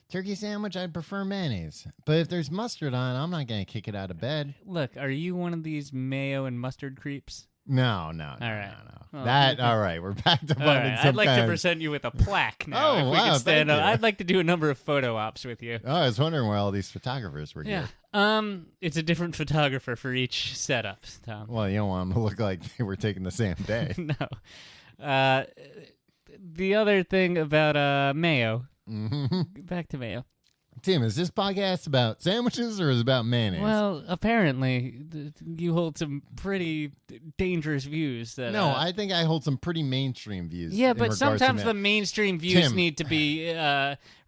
Speaker 1: Turkey sandwich, I'd prefer mayonnaise. But if there's mustard on, I'm not going to kick it out of bed.
Speaker 2: Look, are you one of these mayo and mustard creeps?
Speaker 1: No.
Speaker 2: All right.
Speaker 1: Well, all right. We're back to finding some
Speaker 2: I'd like to present you with a plaque now.
Speaker 1: Oh,
Speaker 2: if we
Speaker 1: wow,
Speaker 2: can stand
Speaker 1: thank
Speaker 2: up.
Speaker 1: you.
Speaker 2: I'd like to do a number of photo ops with you.
Speaker 1: Oh, I was wondering why all these photographers were here.
Speaker 2: It's a different photographer for each setup, Tom.
Speaker 1: Well, you don't want them to look like they were taken the same day.
Speaker 2: No. The other thing about mayo, Back to mayo.
Speaker 1: Tim, is this podcast about sandwiches or is it about mayonnaise?
Speaker 2: Well, apparently, you hold some pretty dangerous views. That
Speaker 1: no, I think I hold some pretty mainstream views.
Speaker 2: Yeah, but sometimes the mainstream views need to be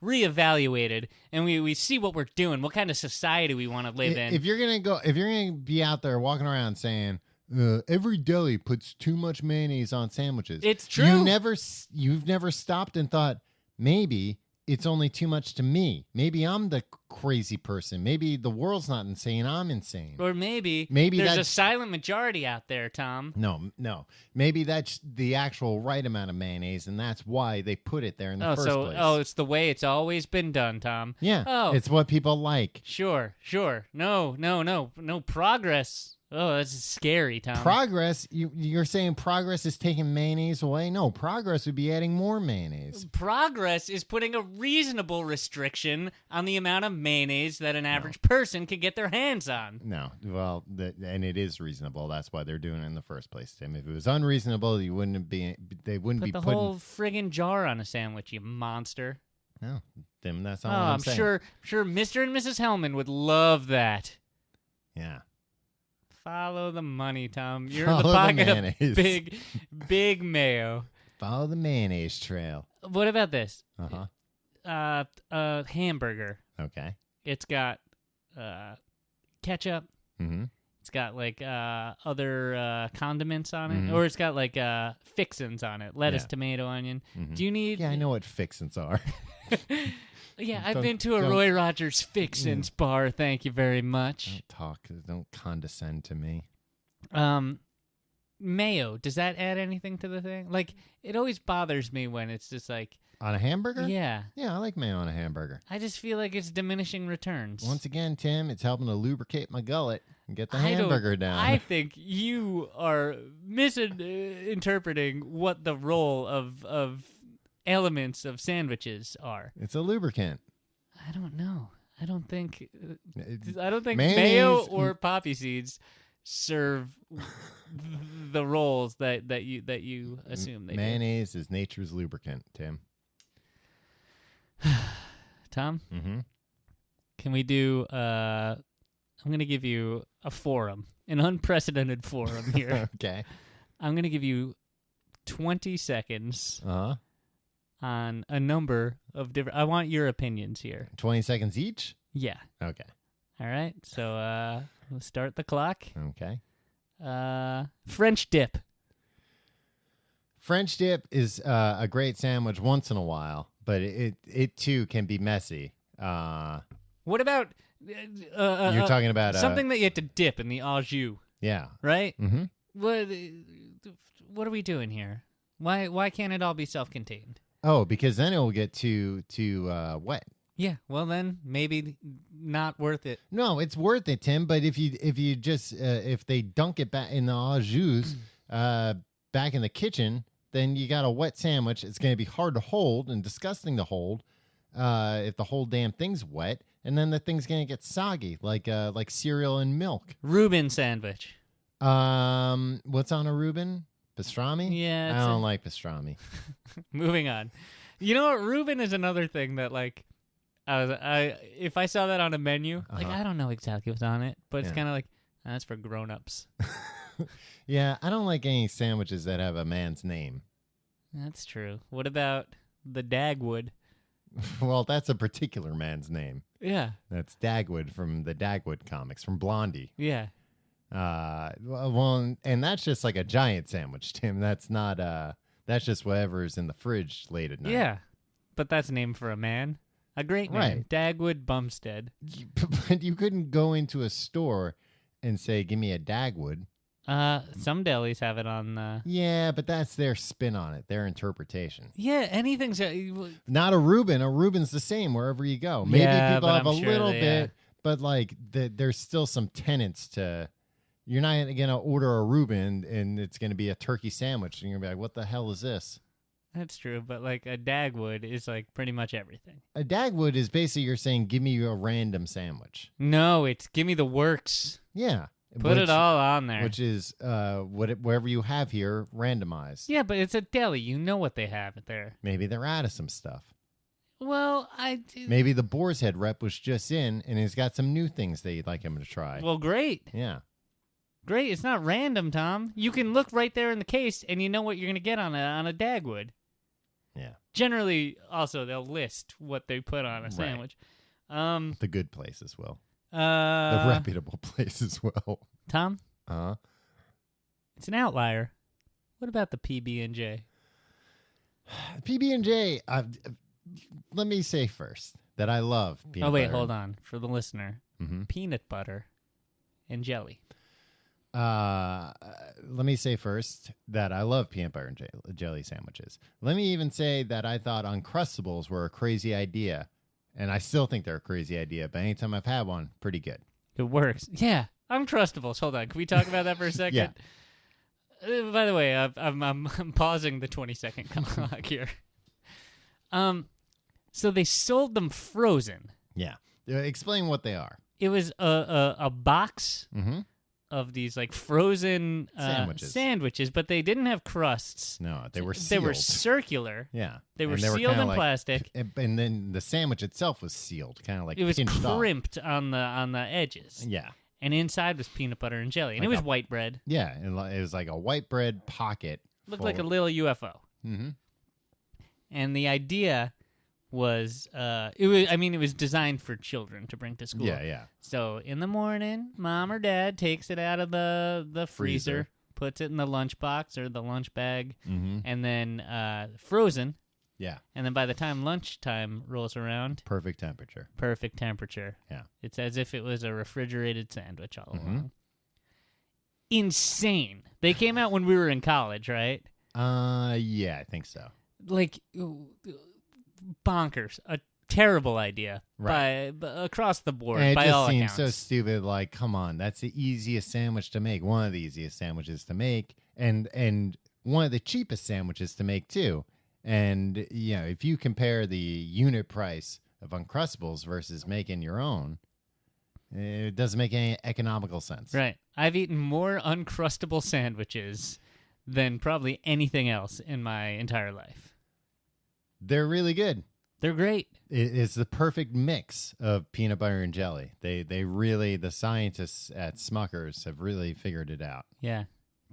Speaker 2: reevaluated, and we see what we're doing, what kind of society we want to live in.
Speaker 1: If you're gonna be out there walking around saying every deli puts too much mayonnaise on sandwiches,
Speaker 2: it's true.
Speaker 1: You've never stopped and thought maybe it's only too much to me. Maybe I'm the crazy person. Maybe the world's not insane. I'm insane.
Speaker 2: Or maybe there's a silent majority out there, Tom.
Speaker 1: No. Maybe that's the actual right amount of mayonnaise, and that's why they put it there in the first place.
Speaker 2: Oh, it's the way it's always been done, Tom.
Speaker 1: Yeah.
Speaker 2: Oh,
Speaker 1: it's what people like.
Speaker 2: Sure. No progress. Oh, that's scary, Tom.
Speaker 1: Progress? You're saying progress is taking mayonnaise away? No, progress would be adding more mayonnaise.
Speaker 2: Progress is putting a reasonable restriction on the amount of mayonnaise that an average person can get their hands on.
Speaker 1: No, well, and it is reasonable. That's why they're doing it in the first place, Tim. If it was unreasonable, they wouldn't be
Speaker 2: putting the whole friggin' jar on a sandwich, you monster.
Speaker 1: No, Tim, that's not what I'm saying.
Speaker 2: Sure Mr. and Mrs. Hellman would love that.
Speaker 1: Yeah.
Speaker 2: Follow the money, Tom. You're in the pocket of big mayo.
Speaker 1: Follow the mayonnaise trail.
Speaker 2: What about this?
Speaker 1: Uh-huh.
Speaker 2: Hamburger.
Speaker 1: Okay.
Speaker 2: It's got ketchup.
Speaker 1: Mm-hmm.
Speaker 2: It's got like other condiments on it, or it's got like fixins on it: lettuce, tomato, onion. Mm-hmm. Do you need?
Speaker 1: Yeah, I know what fixins are.
Speaker 2: Yeah, I've been to a Roy Rogers Fixins bar. Thank you very much.
Speaker 1: Don't condescend to me.
Speaker 2: Mayo, does that add anything to the thing? Like, it always bothers me when it's just like
Speaker 1: on a hamburger.
Speaker 2: Yeah,
Speaker 1: I like mayo on a hamburger.
Speaker 2: I just feel like it's diminishing returns.
Speaker 1: Once again, Tim, it's helping to lubricate my gullet and get the hamburger down.
Speaker 2: I think you are misinterpreting what the role of elements of sandwiches are.
Speaker 1: It's a lubricant.
Speaker 2: I don't know. I don't think
Speaker 1: mayonnaise,
Speaker 2: mayo or poppy seeds serve the roles that you assume they
Speaker 1: mayonnaise is nature's lubricant, Tim.
Speaker 2: Tom?
Speaker 1: Mm-hmm.
Speaker 2: Can we do I'm going to give you a forum, an unprecedented forum here.
Speaker 1: Okay.
Speaker 2: I'm going to give you 20 seconds.
Speaker 1: Uh-huh.
Speaker 2: On a number of different... I want your opinions here.
Speaker 1: 20 seconds each?
Speaker 2: Yeah.
Speaker 1: Okay.
Speaker 2: All right. So we'll start the clock.
Speaker 1: Okay.
Speaker 2: French dip.
Speaker 1: French dip is a great sandwich once in a while, but it too can be messy.
Speaker 2: What about...
Speaker 1: you're talking about...
Speaker 2: something that you have to dip in the au jus.
Speaker 1: Yeah.
Speaker 2: Right?
Speaker 1: Mm-hmm.
Speaker 2: What are we doing here? Why can't it all be self-contained?
Speaker 1: Oh, because then it will get too wet.
Speaker 2: Yeah, well then maybe not worth it.
Speaker 1: No, it's worth it, Tim. But if you just if they dunk it back in the au jus back in the kitchen, then you got a wet sandwich. It's going to be hard to hold and disgusting to hold if the whole damn thing's wet, and then the thing's going to get soggy like cereal and milk.
Speaker 2: Reuben sandwich.
Speaker 1: What's on a Reuben? Pastrami?
Speaker 2: Yeah.
Speaker 1: I don't like pastrami.
Speaker 2: Moving on. You know what? Reuben is another thing that, like, if I saw that on a menu, like, I don't know exactly what's on it, but it's kind of like, that's for grown-ups.
Speaker 1: Yeah, I don't like any sandwiches that have a man's name.
Speaker 2: That's true. What about the Dagwood?
Speaker 1: Well, that's a particular man's name.
Speaker 2: Yeah.
Speaker 1: That's Dagwood from the Dagwood comics, from Blondie.
Speaker 2: Yeah.
Speaker 1: Well, and that's just like a giant sandwich, Tim. That's not that's just whatever's in the fridge late at night.
Speaker 2: Yeah, but that's named for a man, a great man,
Speaker 1: right.
Speaker 2: Dagwood Bumstead.
Speaker 1: But you couldn't go into a store and say, "Give me a Dagwood."
Speaker 2: Some delis have it on.
Speaker 1: Yeah, but that's their spin on it, their interpretation.
Speaker 2: Yeah, anything's
Speaker 1: not a Reuben. A Reuben's the same wherever you go. Maybe people have little bit, but like there's still some tenets to. You're not going to order a Reuben and it's going to be a turkey sandwich. And you're going to be like, what the hell is this?
Speaker 2: That's true. But like a Dagwood is like pretty much everything.
Speaker 1: A Dagwood is basically you're saying, give me a random sandwich.
Speaker 2: No, it's give me the works.
Speaker 1: Yeah.
Speaker 2: Put it all on there.
Speaker 1: Which is whatever you have here, randomized.
Speaker 2: Yeah, but it's a deli. You know what they have there.
Speaker 1: Maybe they're out of some stuff.
Speaker 2: Well,
Speaker 1: Maybe the Boar's Head rep was just in, and he's got some new things that you'd like him to try.
Speaker 2: Well, great.
Speaker 1: Yeah.
Speaker 2: Great. It's not random, Tom. You can look right there in the case, and you know what you're going to get on a Dagwood.
Speaker 1: Yeah.
Speaker 2: Generally, also, they'll list what they put on a sandwich.
Speaker 1: The good places will. The reputable places will.
Speaker 2: Tom?
Speaker 1: Uh-huh.
Speaker 2: It's an outlier. What about the PB&J?
Speaker 1: PB&J, let me say first that I love peanut butter.
Speaker 2: Hold on. For the listener, peanut butter and jelly.
Speaker 1: Let me say first that I love peanut butter and jelly sandwiches. Let me even say that I thought Uncrustables were a crazy idea, and I still think they're a crazy idea, but anytime I've had one, pretty good.
Speaker 2: It works. Yeah, Uncrustables. Hold on. Can we talk about that for a second? Yeah. By the way, I'm pausing the 20-second clock here. So they sold them frozen.
Speaker 1: Yeah. Explain what they are.
Speaker 2: It was a box of these like frozen sandwiches, but they didn't have crusts.
Speaker 1: No, they were sealed.
Speaker 2: They were circular.
Speaker 1: Yeah.
Speaker 2: They were sealed in plastic.
Speaker 1: And then the sandwich itself was sealed, kind of like
Speaker 2: it was
Speaker 1: pinched
Speaker 2: crimped
Speaker 1: off.
Speaker 2: on the edges.
Speaker 1: Yeah.
Speaker 2: And inside was peanut butter and jelly. And it was white bread.
Speaker 1: Yeah, and it was like a white bread pocket.
Speaker 2: Looked like a little UFO.
Speaker 1: Mm-hmm.
Speaker 2: And the idea was, it was designed for children to bring to school.
Speaker 1: Yeah, yeah.
Speaker 2: So in the morning, mom or dad takes it out of the freezer, puts it in the lunchbox or the lunch bag, and then frozen.
Speaker 1: Yeah.
Speaker 2: And then by the time lunchtime rolls around...
Speaker 1: Perfect temperature.
Speaker 2: Yeah. It's as if it was a refrigerated sandwich all along. Insane. They came out when we were in college, right?
Speaker 1: Yeah, I think so.
Speaker 2: Like, bonkers. A terrible idea.
Speaker 1: Right.
Speaker 2: Across the board,
Speaker 1: and
Speaker 2: by all accounts.
Speaker 1: It just seems so stupid. Like, come on. That's the easiest sandwich to make. One of the easiest sandwiches to make. And one of the cheapest sandwiches to make, too. And, you know, if you compare the unit price of Uncrustables versus making your own, it doesn't make any economical sense.
Speaker 2: Right. I've eaten more Uncrustable sandwiches than probably anything else in my entire life.
Speaker 1: They're really good.
Speaker 2: They're great.
Speaker 1: It's the perfect mix of peanut butter and jelly. They really, the scientists at Smucker's have really figured it out.
Speaker 2: Yeah.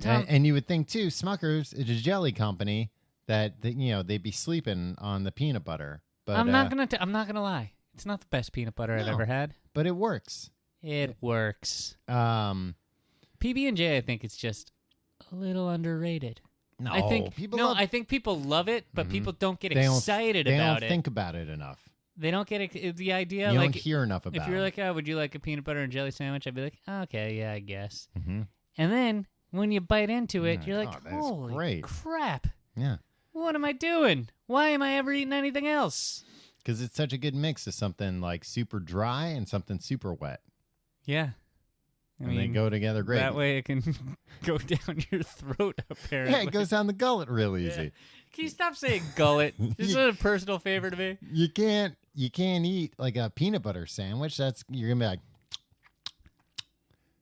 Speaker 1: And you would think, too, Smucker's is a jelly company that they'd be sleeping on the peanut butter. But
Speaker 2: I'm not gonna lie. It's not the best peanut butter I've ever had.
Speaker 1: But it works.
Speaker 2: It works. PB&J, I think it's just a little underrated.
Speaker 1: No,
Speaker 2: I think people love it, but people don't get excited about it.
Speaker 1: They don't think about it enough.
Speaker 2: They don't get the idea.
Speaker 1: You
Speaker 2: like,
Speaker 1: don't hear enough about it.
Speaker 2: If you're like, oh, would you like a peanut butter and jelly sandwich? I'd be like, oh, okay, yeah, I guess. And then when you bite into it, you're like, holy crap.
Speaker 1: Yeah.
Speaker 2: What am I doing? Why am I ever eating anything else?
Speaker 1: Because it's such a good mix of something like super dry and something super wet.
Speaker 2: Yeah.
Speaker 1: I mean, they go together great.
Speaker 2: That way it can go down your throat, apparently.
Speaker 1: Yeah, it goes down the gullet real easy.
Speaker 2: Yeah. Can you stop saying gullet? This is a personal favor to me.
Speaker 1: You can't eat like a peanut butter sandwich. You're going to be like,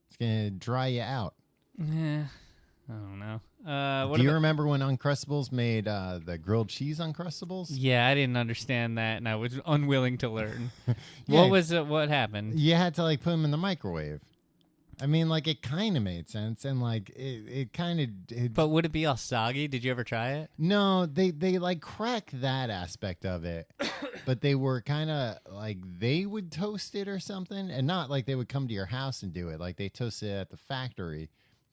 Speaker 1: it's going to dry you out.
Speaker 2: Yeah. I don't know.
Speaker 1: Do you remember when Uncrustables made the grilled cheese Uncrustables?
Speaker 2: Yeah, I didn't understand that, and I was unwilling to learn.
Speaker 1: Yeah,
Speaker 2: What happened?
Speaker 1: You had to put them in the microwave. I mean, it kind of made sense, and it kind of.
Speaker 2: But would it be all soggy? Did you ever try it?
Speaker 1: No, they cracked that aspect of it, but they were kind of they would toast it or something, and not like they would come to your house and do it. Like they toasted it at the factory.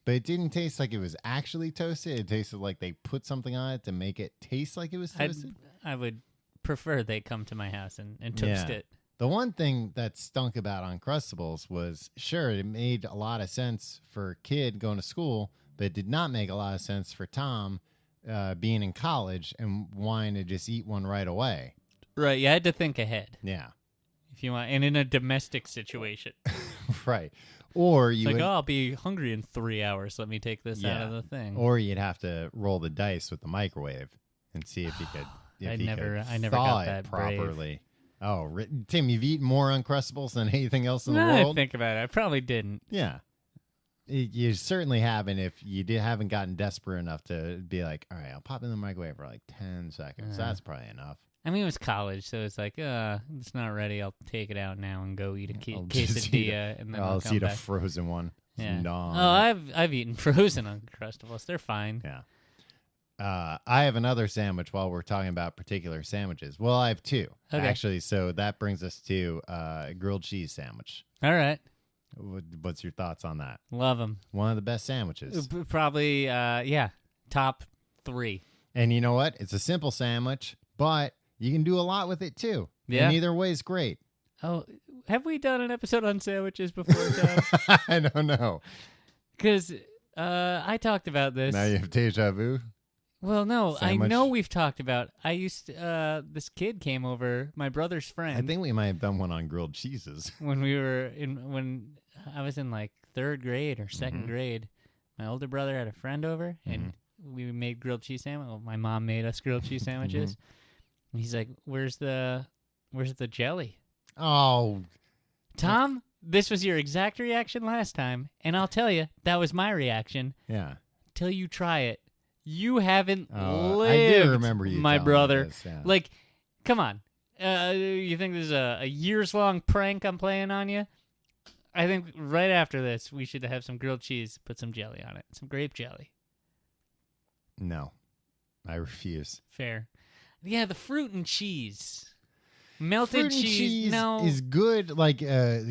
Speaker 1: But it didn't taste like it was actually toasted. It tasted like they put something on it to make it taste like it was toasted.
Speaker 2: I would prefer they come to my house and toast it.
Speaker 1: The one thing that stunk about Uncrustables was, sure, it made a lot of sense for a kid going to school, but it did not make a lot of sense for Tom being in college and wanting to just eat one right away.
Speaker 2: Right, you had to think ahead.
Speaker 1: Yeah.
Speaker 2: If you want, and in a domestic situation.
Speaker 1: Right. Or you
Speaker 2: I'll be hungry in 3 hours. Let me take this out of the thing.
Speaker 1: Or you'd have to roll the dice with the microwave and see if you could.
Speaker 2: I never got that
Speaker 1: properly.
Speaker 2: Brave.
Speaker 1: Oh, Tim, you've eaten more Uncrustables than anything else in the world.
Speaker 2: I think about it. I probably didn't.
Speaker 1: Yeah, you certainly haven't. If you haven't gotten desperate enough to be like, all right, I'll pop in the microwave for 10 seconds. That's probably enough.
Speaker 2: I mean, it was college, so it's like, it's not ready. I'll take it out now and go eat a
Speaker 1: just
Speaker 2: quesadilla, and then I'll come
Speaker 1: eat
Speaker 2: back.
Speaker 1: a frozen one.
Speaker 2: Yeah.
Speaker 1: No.
Speaker 2: Oh, I've eaten frozen Uncrustables. They're fine.
Speaker 1: Yeah. I have another sandwich while we're talking about particular sandwiches. Well, I have two, actually, so that brings us to a grilled cheese sandwich.
Speaker 2: All right.
Speaker 1: What's your thoughts on that?
Speaker 2: Love them.
Speaker 1: One of the best sandwiches.
Speaker 2: Probably, top 3.
Speaker 1: And you know what? It's a simple sandwich, but you can do a lot with it, too.
Speaker 2: Yeah.
Speaker 1: And either way is great.
Speaker 2: Oh, have we done an episode on sandwiches before, Tom?
Speaker 1: I don't know.
Speaker 2: Because I talked about this.
Speaker 1: Now you have deja vu?
Speaker 2: Well, no,
Speaker 1: Sandwich.
Speaker 2: I know we've talked about. I used to, this kid came over, my brother's friend.
Speaker 1: I think we might have done one on grilled cheeses.
Speaker 2: When I was in like 3rd grade or 2nd grade, my older brother had a friend over, and we made grilled cheese sandwich. Well, my mom made us grilled cheese sandwiches. And he's like, "Where's the jelly?"
Speaker 1: Oh,
Speaker 2: Tom, this was your exact reaction last time, and I'll tell you, that was my reaction.
Speaker 1: Yeah.
Speaker 2: Till you try it. You haven't lived,
Speaker 1: I do remember you,
Speaker 2: my brother.
Speaker 1: This, yeah.
Speaker 2: Like, come on. You think this is a years-long prank I'm playing on you? I think right after this, we should have some grilled cheese, put some jelly on it. Some grape jelly.
Speaker 1: No. I refuse.
Speaker 2: Fair. Yeah, the fruit and cheese. Melted
Speaker 1: fruit and cheese
Speaker 2: no.
Speaker 1: is good. Like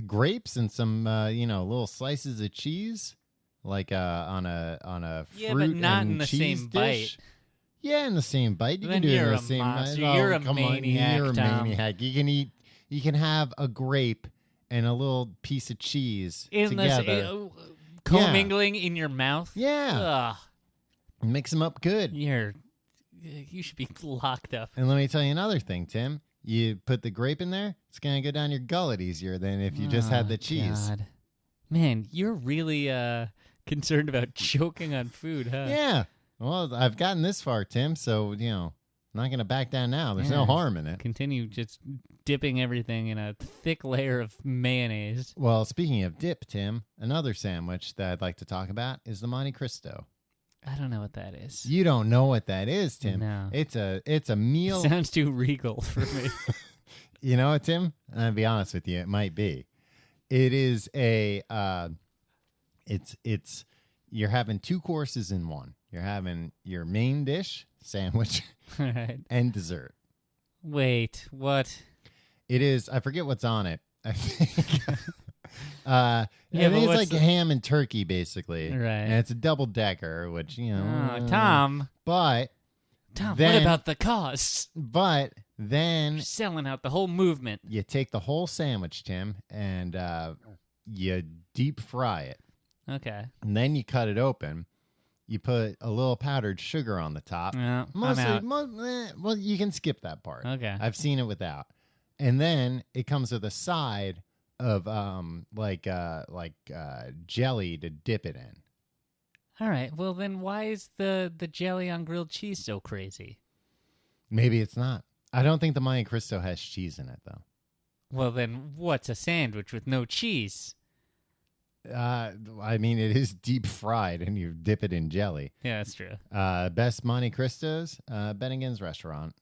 Speaker 1: grapes and some, little slices of cheese. Like on a fruit
Speaker 2: but not
Speaker 1: and
Speaker 2: in the
Speaker 1: cheese
Speaker 2: same
Speaker 1: dish.
Speaker 2: bite.
Speaker 1: Yeah, in the same bite. You
Speaker 2: Then
Speaker 1: can do it in
Speaker 2: you're
Speaker 1: the
Speaker 2: a
Speaker 1: same
Speaker 2: monster.
Speaker 1: bite.
Speaker 2: You're a
Speaker 1: come
Speaker 2: maniac,
Speaker 1: on. You're a
Speaker 2: Tom.
Speaker 1: maniac. You can have a grape and a little piece of cheese
Speaker 2: In
Speaker 1: together.
Speaker 2: Commingling in your mouth.
Speaker 1: Yeah.
Speaker 2: Ugh.
Speaker 1: Mix them up good.
Speaker 2: You should be locked up.
Speaker 1: And let me tell you another thing, Tim. You put the grape in there, it's going to go down your gullet easier than if you just had the cheese.
Speaker 2: God. Man, you're really concerned about choking on food, huh?
Speaker 1: Yeah. Well, I've gotten this far, Tim, so, I'm not going to back down now. There's no harm in it.
Speaker 2: Continue just dipping everything in a thick layer of mayonnaise.
Speaker 1: Well, speaking of dip, Tim, another sandwich that I'd like to talk about is the Monte Cristo.
Speaker 2: I don't know what that is.
Speaker 1: You don't know what that is, Tim.
Speaker 2: No.
Speaker 1: It's a meal.
Speaker 2: Sounds too regal for me.
Speaker 1: You know what, Tim? I'll be honest with you. It might be. It is it's you're having 2 courses in one. You're having your main dish, sandwich,
Speaker 2: Right.
Speaker 1: and dessert.
Speaker 2: Wait, what?
Speaker 1: It is, I forget what's on it. I think I
Speaker 2: Yeah,
Speaker 1: think
Speaker 2: but
Speaker 1: it's like ham and turkey, basically.
Speaker 2: Right.
Speaker 1: And it's a double-decker, which,
Speaker 2: Oh, Tom.
Speaker 1: But
Speaker 2: Tom,
Speaker 1: then,
Speaker 2: what about the cost?
Speaker 1: But then
Speaker 2: You're selling out the whole movement.
Speaker 1: you take the whole sandwich, Tim, and you deep fry it.
Speaker 2: Okay.
Speaker 1: And then you cut it open. You put a little powdered sugar on the top.
Speaker 2: Yeah,
Speaker 1: Mostly,
Speaker 2: I'm out.
Speaker 1: well, you can skip that part.
Speaker 2: Okay.
Speaker 1: I've seen it without. And then it comes with a side of jelly to dip it in.
Speaker 2: All right. Well, then why is the jelly on grilled cheese so crazy?
Speaker 1: Maybe it's not. I don't think the Monte Cristo has cheese in it, though.
Speaker 2: Well, then what's a sandwich with no cheese?
Speaker 1: I mean, it is deep fried, and you dip it in jelly.
Speaker 2: Yeah, that's true.
Speaker 1: Best Monte Cristos, Bennigan's restaurant.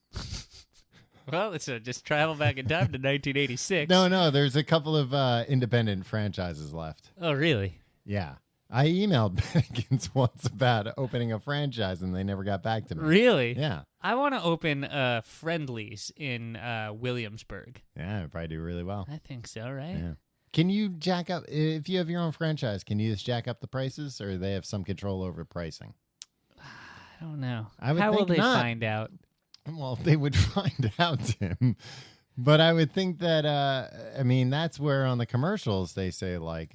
Speaker 2: Well, let's just travel back in time to 1986.
Speaker 1: No, there's a couple of independent franchises left.
Speaker 2: Oh, really?
Speaker 1: Yeah. I emailed Bennigan's once about opening a franchise, and they never got back to me.
Speaker 2: Really?
Speaker 1: Yeah.
Speaker 2: I want to open Friendlies in Williamsburg.
Speaker 1: Yeah, it'd probably do really well.
Speaker 2: I think so, right?
Speaker 1: Yeah. Can you jack up, if you have your own franchise, can you just jack up the prices, or do they have some control over pricing?
Speaker 2: I don't know.
Speaker 1: I would
Speaker 2: How will
Speaker 1: think
Speaker 2: they
Speaker 1: not.
Speaker 2: find out?
Speaker 1: Well, they would find out, Tim. But I would think that, that's where on the commercials they say, like,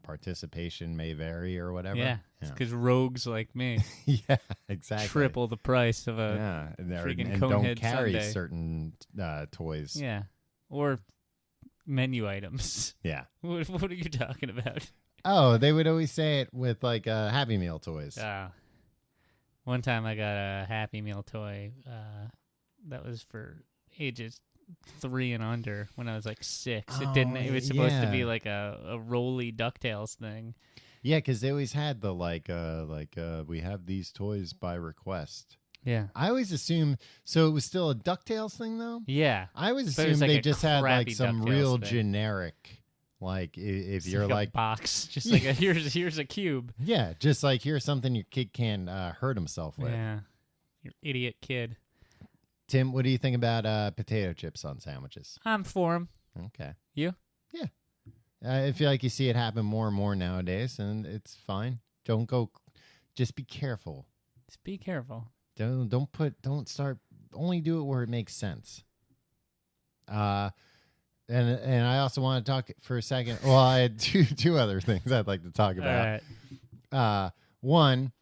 Speaker 1: participation may vary or whatever.
Speaker 2: Yeah, because rogues like me
Speaker 1: Yeah, exactly.
Speaker 2: triple the price of a
Speaker 1: Yeah,
Speaker 2: freaking
Speaker 1: and don't
Speaker 2: Conehead
Speaker 1: carry
Speaker 2: sundae.
Speaker 1: certain toys.
Speaker 2: Yeah, or menu items.
Speaker 1: Yeah.
Speaker 2: What are you talking about?
Speaker 1: Oh, they would always say it with like Happy Meal toys.
Speaker 2: One time I got a Happy Meal toy that was for ages 3 and under when I was like 6. It didn't. It was supposed to be like a Rolly DuckTales thing.
Speaker 1: Yeah, because they always had the we have these toys by request.
Speaker 2: Yeah.
Speaker 1: I always assumed, so it was still a DuckTales thing, though?
Speaker 2: Yeah.
Speaker 1: I always
Speaker 2: But it was
Speaker 1: assumed
Speaker 2: like
Speaker 1: they
Speaker 2: a
Speaker 1: just had like
Speaker 2: crappy
Speaker 1: some
Speaker 2: DuckTales
Speaker 1: real
Speaker 2: thing.
Speaker 1: generic, like if
Speaker 2: It's
Speaker 1: you're
Speaker 2: like
Speaker 1: like
Speaker 2: a box, just like here's a cube.
Speaker 1: yeah, just like here's something your kid can hurt himself with.
Speaker 2: Yeah. Your idiot kid.
Speaker 1: Tim, what do you think about potato chips on sandwiches?
Speaker 2: I'm for him.
Speaker 1: Okay.
Speaker 2: You?
Speaker 1: Yeah. I feel like you see it happen more and more nowadays, and it's fine. Don't go. Just be careful.
Speaker 2: Just be careful.
Speaker 1: Don't start. Only do it where it makes sense. And I also want to talk for a second. Well, I had two other things I'd like to talk about.
Speaker 2: All right.
Speaker 1: One,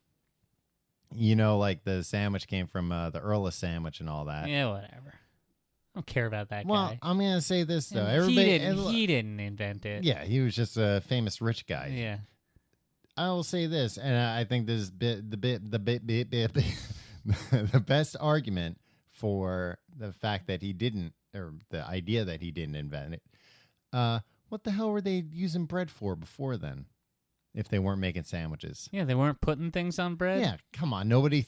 Speaker 1: like the sandwich came from the Earl of Sandwich and all that.
Speaker 2: Yeah, whatever. I don't care about that
Speaker 1: Well,
Speaker 2: guy.
Speaker 1: I'm gonna say this though.
Speaker 2: And he didn't invent it.
Speaker 1: Yeah, he was just a famous rich guy.
Speaker 2: Yeah.
Speaker 1: I will say this, and I think this is the best argument for the fact that he didn't, or the idea that he didn't invent it. What the hell were they using bread for before then, if they weren't making sandwiches?
Speaker 2: Yeah, they weren't putting things on bread.
Speaker 1: Yeah, come on. Nobody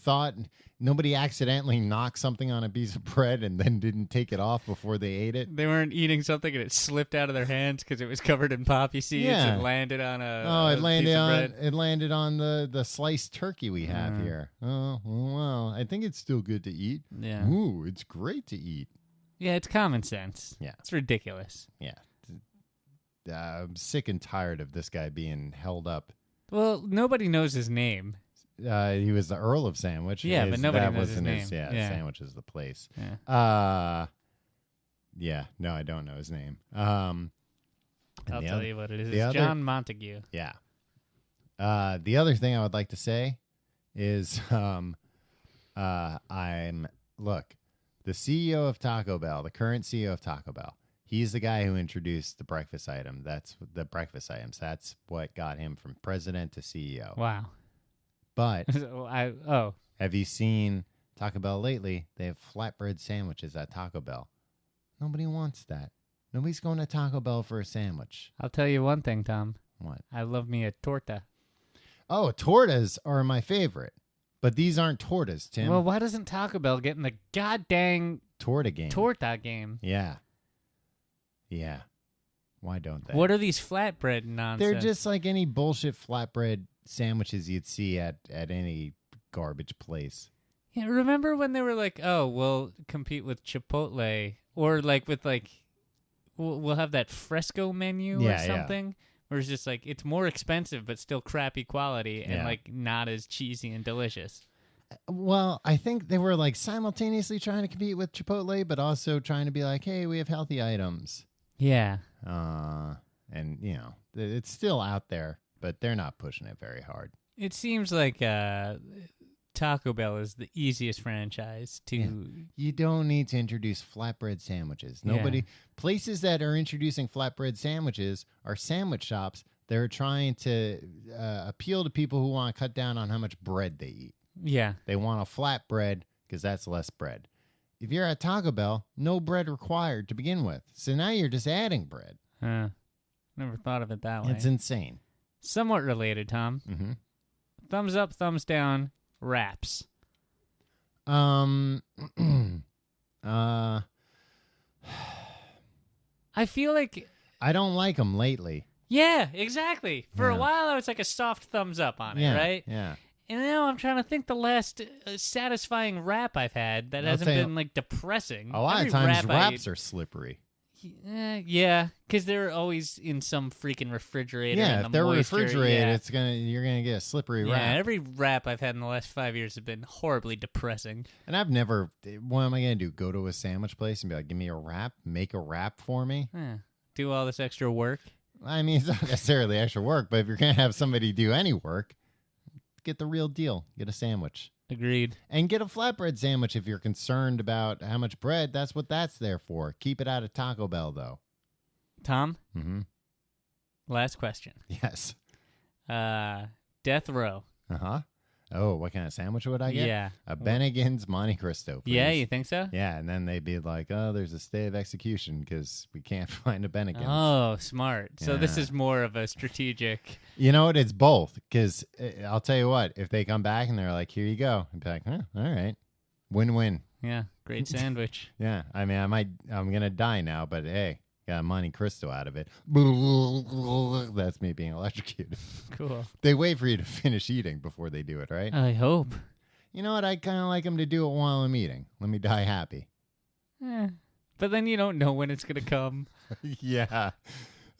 Speaker 1: accidentally knocked something on a piece of bread and then didn't take it off before they ate it.
Speaker 2: They weren't eating something and it slipped out of their hands because it was covered in poppy seeds and landed on a piece of bread.
Speaker 1: It landed on the sliced turkey we have here. Oh, well, I think it's still good to eat.
Speaker 2: Yeah.
Speaker 1: Ooh, it's great to eat.
Speaker 2: Yeah, it's common sense.
Speaker 1: Yeah.
Speaker 2: It's ridiculous.
Speaker 1: Yeah. I'm sick and tired of this guy being held up.
Speaker 2: Well, nobody knows his name.
Speaker 1: He was the Earl of Sandwich.
Speaker 2: Yeah, but nobody knows his name.
Speaker 1: Yeah, Sandwich is the place.
Speaker 2: Yeah.
Speaker 1: No, I don't know his name.
Speaker 2: I'll tell you what it is. It's John Montague.
Speaker 1: Yeah. The other thing I would like to say is, look, the CEO of Taco Bell, the current CEO of Taco Bell, he's the guy who introduced the breakfast item. That's the breakfast items. That's what got him from president to CEO.
Speaker 2: Wow.
Speaker 1: But
Speaker 2: have
Speaker 1: you seen Taco Bell lately? They have flatbread sandwiches at Taco Bell. Nobody wants that. Nobody's going to Taco Bell for a sandwich.
Speaker 2: I'll tell you one thing, Tom.
Speaker 1: What?
Speaker 2: I love me a torta.
Speaker 1: Oh, tortas are my favorite. But these aren't tortas, Tim.
Speaker 2: Well, why doesn't Taco Bell get in the goddamn
Speaker 1: torta game?
Speaker 2: Yeah.
Speaker 1: Yeah. Why don't they?
Speaker 2: What are these flatbread nonsense?
Speaker 1: They're just like any bullshit flatbread sandwiches you'd see at any garbage place.
Speaker 2: Yeah, remember when they were like, oh, we'll compete with Chipotle, or like with like, we'll have that fresco menu or something? Yeah. Where it's just like, it's more expensive but still crappy quality and like not as cheesy and delicious.
Speaker 1: Well, I think they were like simultaneously trying to compete with Chipotle, but also trying to be like, hey, we have healthy items.
Speaker 2: Yeah.
Speaker 1: And, it's still out there, but they're not pushing it very hard.
Speaker 2: It seems like Taco Bell is the easiest franchise to... Yeah.
Speaker 1: You don't need to introduce flatbread sandwiches. Places that are introducing flatbread sandwiches are sandwich shops that are trying to appeal to people who want to cut down on how much bread they eat.
Speaker 2: Yeah.
Speaker 1: They want a flatbread because that's less bread. If you're at Taco Bell, no bread required to begin with. So now you're just adding bread.
Speaker 2: Never thought of it that way.
Speaker 1: It's insane.
Speaker 2: Somewhat related, Tom.
Speaker 1: Mm-hmm.
Speaker 2: Thumbs up, thumbs down, wraps.
Speaker 1: I
Speaker 2: feel like...
Speaker 1: I don't like them lately.
Speaker 2: Yeah, exactly. For a while, I was like a soft thumbs up on it, right?
Speaker 1: Yeah.
Speaker 2: And now I'm trying to think the last satisfying wrap I've had that hasn't been like depressing.
Speaker 1: A lot of times wraps are slippery.
Speaker 2: Yeah, because they're always in some freaking refrerator.
Speaker 1: Yeah, if they're refrigerated, you're gonna get a slippery wrap.
Speaker 2: Yeah, every wrap I've had in the last 5 years has been horribly depressing.
Speaker 1: And I've never. What am I gonna do? Go to a sandwich place and be like, "Give me a wrap. Make a wrap for me."
Speaker 2: Do all this extra work.
Speaker 1: I mean, it's not necessarily extra work, but if you're gonna have somebody do any work, get the real deal. Get a sandwich.
Speaker 2: Agreed.
Speaker 1: And get a flatbread sandwich if you're concerned about how much bread. That's what that's there for. Keep it out of Taco Bell, though.
Speaker 2: Tom?
Speaker 1: Mm-hmm.
Speaker 2: Last question.
Speaker 1: Yes.
Speaker 2: Death row.
Speaker 1: Uh-huh. Oh, what kind of sandwich would I get?
Speaker 2: Yeah.
Speaker 1: A Bennigan's Monte Cristo, please.
Speaker 2: Yeah, you think so?
Speaker 1: Yeah, and then they'd be like, oh, there's a stay of execution because we can't find a Bennigan's.
Speaker 2: Oh, smart. So this is more of a strategic...
Speaker 1: You know what? It's both, because I'll tell you what, if they come back and they're like, here you go, I'd be like, all right. Win-win.
Speaker 2: Yeah, great sandwich.
Speaker 1: Yeah, I mean, I'm gonna die now, but hey, got a Monte Cristo out of it. That's me being electrocuted.
Speaker 2: Cool.
Speaker 1: They wait for you to finish eating before they do it, right?
Speaker 2: I hope.
Speaker 1: You know what? I kind of like them to do it while I'm eating. Let me die happy.
Speaker 2: But then you don't know when it's gonna come.
Speaker 1: Yeah.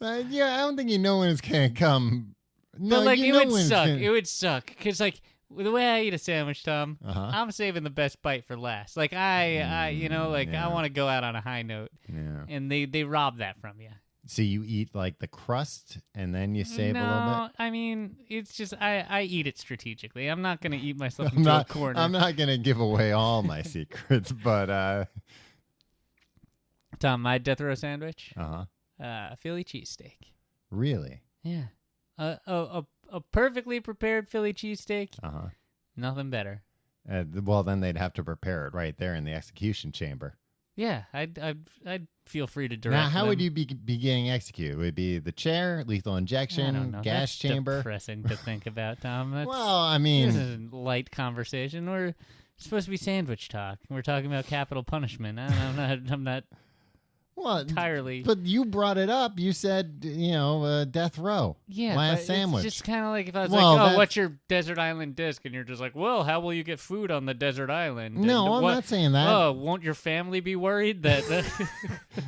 Speaker 1: Yeah, I don't think you know when it's gonna come. No,
Speaker 2: but like
Speaker 1: you
Speaker 2: it
Speaker 1: know
Speaker 2: would
Speaker 1: when
Speaker 2: suck.
Speaker 1: it's gonna...
Speaker 2: It would suck because like the way I eat a sandwich, Tom,
Speaker 1: Uh-huh.
Speaker 2: I'm saving the best bite for last. Like I
Speaker 1: yeah.
Speaker 2: I want to go out on a high note.
Speaker 1: Yeah.
Speaker 2: And they rob that from you.
Speaker 1: So you eat like the crust and then you save a little bit?
Speaker 2: I mean, it's just I eat it strategically. I'm not gonna eat myself into a corner.
Speaker 1: I'm not gonna give away all my secrets, but
Speaker 2: Tom, my death row sandwich. Philly cheesesteak.
Speaker 1: Really?
Speaker 2: Yeah. A perfectly prepared Philly cheesesteak. Nothing better.
Speaker 1: Well, then they'd have to prepare it right there in the execution chamber.
Speaker 2: Yeah, I'd feel free to direct.
Speaker 1: Now, how
Speaker 2: them.
Speaker 1: would you be getting executed? Would it be the chair, lethal injection,
Speaker 2: I don't know.
Speaker 1: gas
Speaker 2: That's
Speaker 1: chamber?
Speaker 2: Depressing to think about, Tom.
Speaker 1: Well, I mean,
Speaker 2: this is a light conversation. We're supposed to be sandwich talk. We're talking about capital punishment. I'm not entirely.
Speaker 1: But you brought it up. You said, death row.
Speaker 2: Yeah,
Speaker 1: last sandwich.
Speaker 2: It's just kind of like if I was what's your desert island disc? And you're just like, well, how will you get food on the desert island?
Speaker 1: No, I'm not saying that.
Speaker 2: Oh, won't your family be worried that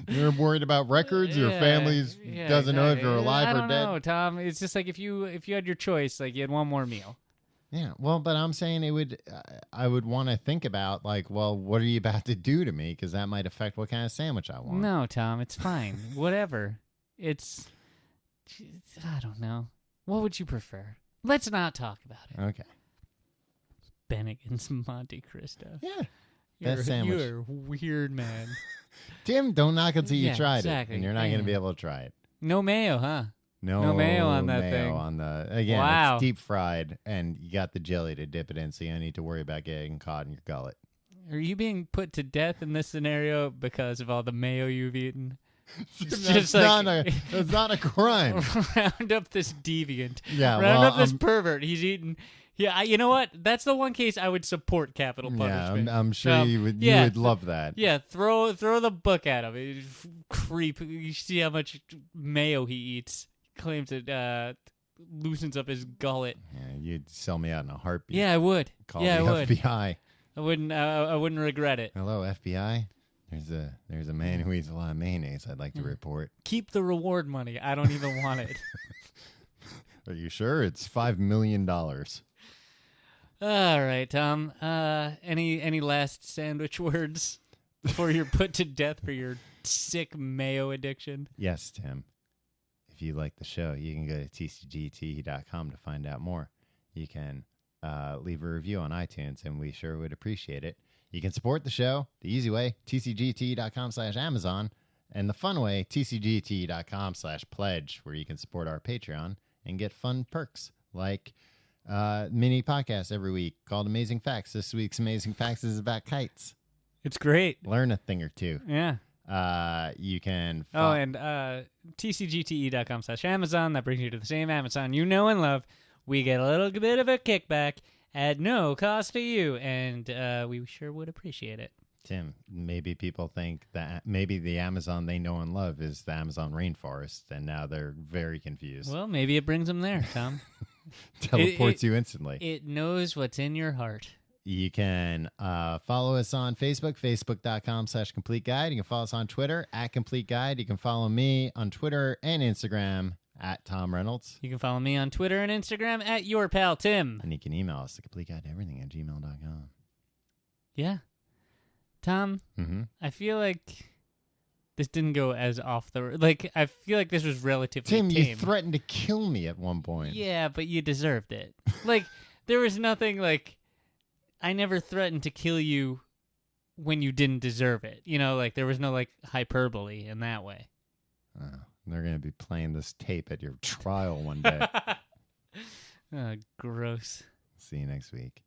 Speaker 1: you're worried about records? Your family doesn't know if you're alive or dead?
Speaker 2: I don't know, Tom. It's just like if you had your choice, like you had one more meal.
Speaker 1: Yeah, well, but I'm saying I would want to think about, like, well, what are you about to do to me? Because that might affect what kind of sandwich I want.
Speaker 2: No, Tom, it's fine. Whatever. I don't know. What would you prefer? Let's not talk about it.
Speaker 1: Okay.
Speaker 2: Bennigan's Monte Cristo.
Speaker 1: Yeah. Best sandwich.
Speaker 2: You're a weird man.
Speaker 1: Tim, don't knock until you tried it. And you're not going to be able to try it.
Speaker 2: No mayo, huh?
Speaker 1: No
Speaker 2: mayo on that thing.
Speaker 1: Again,
Speaker 2: wow.
Speaker 1: It's deep fried, and you got the jelly to dip it in, so you don't need to worry about getting caught in your gullet.
Speaker 2: Are you being put to death in this scenario because of all the mayo you've eaten?
Speaker 1: That's not a crime.
Speaker 2: Round up this deviant.
Speaker 1: Yeah,
Speaker 2: round up this pervert. He's eaten. Yeah, you know what? That's the one case I would support capital punishment.
Speaker 1: Yeah, I'm sure you would love that.
Speaker 2: Yeah, throw the book at him. Creep. You see how much mayo he eats. Claims it loosens up his gullet.
Speaker 1: Yeah, you'd sell me out in a heartbeat.
Speaker 2: Yeah, I would.
Speaker 1: Call the FBI.
Speaker 2: I wouldn't regret it.
Speaker 1: Hello, FBI. There's a man who eats a lot of mayonnaise. I'd like to report.
Speaker 2: Keep the reward money. I don't even want it.
Speaker 1: Are you sure? It's $5 million.
Speaker 2: All right, Tom. Any last sandwich words before you're put to death for your sick mayo addiction?
Speaker 1: Yes, Tim. If you like the show, you can go to tcgt.com to find out more. You can leave a review on iTunes, and we sure would appreciate it. You can support the show the easy way, tcgt.com/Amazon, and the fun way, tcgt.com/pledge, where you can support our Patreon and get fun perks like mini podcasts every week called Amazing Facts. This week's Amazing Facts is about kites.
Speaker 2: It's great.
Speaker 1: Learn a thing or two.
Speaker 2: Yeah.
Speaker 1: You can...
Speaker 2: and tcgte.com/Amazon. That brings you to the same Amazon you know and love. We get a little bit of a kickback at no cost to you, and we sure would appreciate it.
Speaker 1: Tim, maybe people think that maybe the Amazon they know and love is the Amazon rainforest, and now they're very confused.
Speaker 2: Well, maybe it brings them there, Tom.
Speaker 1: Teleports you instantly.
Speaker 2: It knows what's in your heart.
Speaker 1: You can follow us on Facebook, facebook.com/Complete Guide. You can follow us on Twitter, @Complete Guide. You can follow me on Twitter and Instagram, @Tom Reynolds.
Speaker 2: You can follow me on Twitter and Instagram, @YourPalTim.
Speaker 1: And you can email us, thecompleteguideeverything@gmail.com.
Speaker 2: Yeah. Tom, I feel like this didn't go as off the... Like, I feel like this was relatively
Speaker 1: Tim,
Speaker 2: tame.
Speaker 1: you threatened to kill me at one point.
Speaker 2: Yeah, but you deserved it. Like, there was nothing like... I never threatened to kill you when you didn't deserve it. You know, like, there was no, like, hyperbole in that way.
Speaker 1: Oh, they're going to be playing this tape at your trial one day.
Speaker 2: Oh, gross.
Speaker 1: See you next week.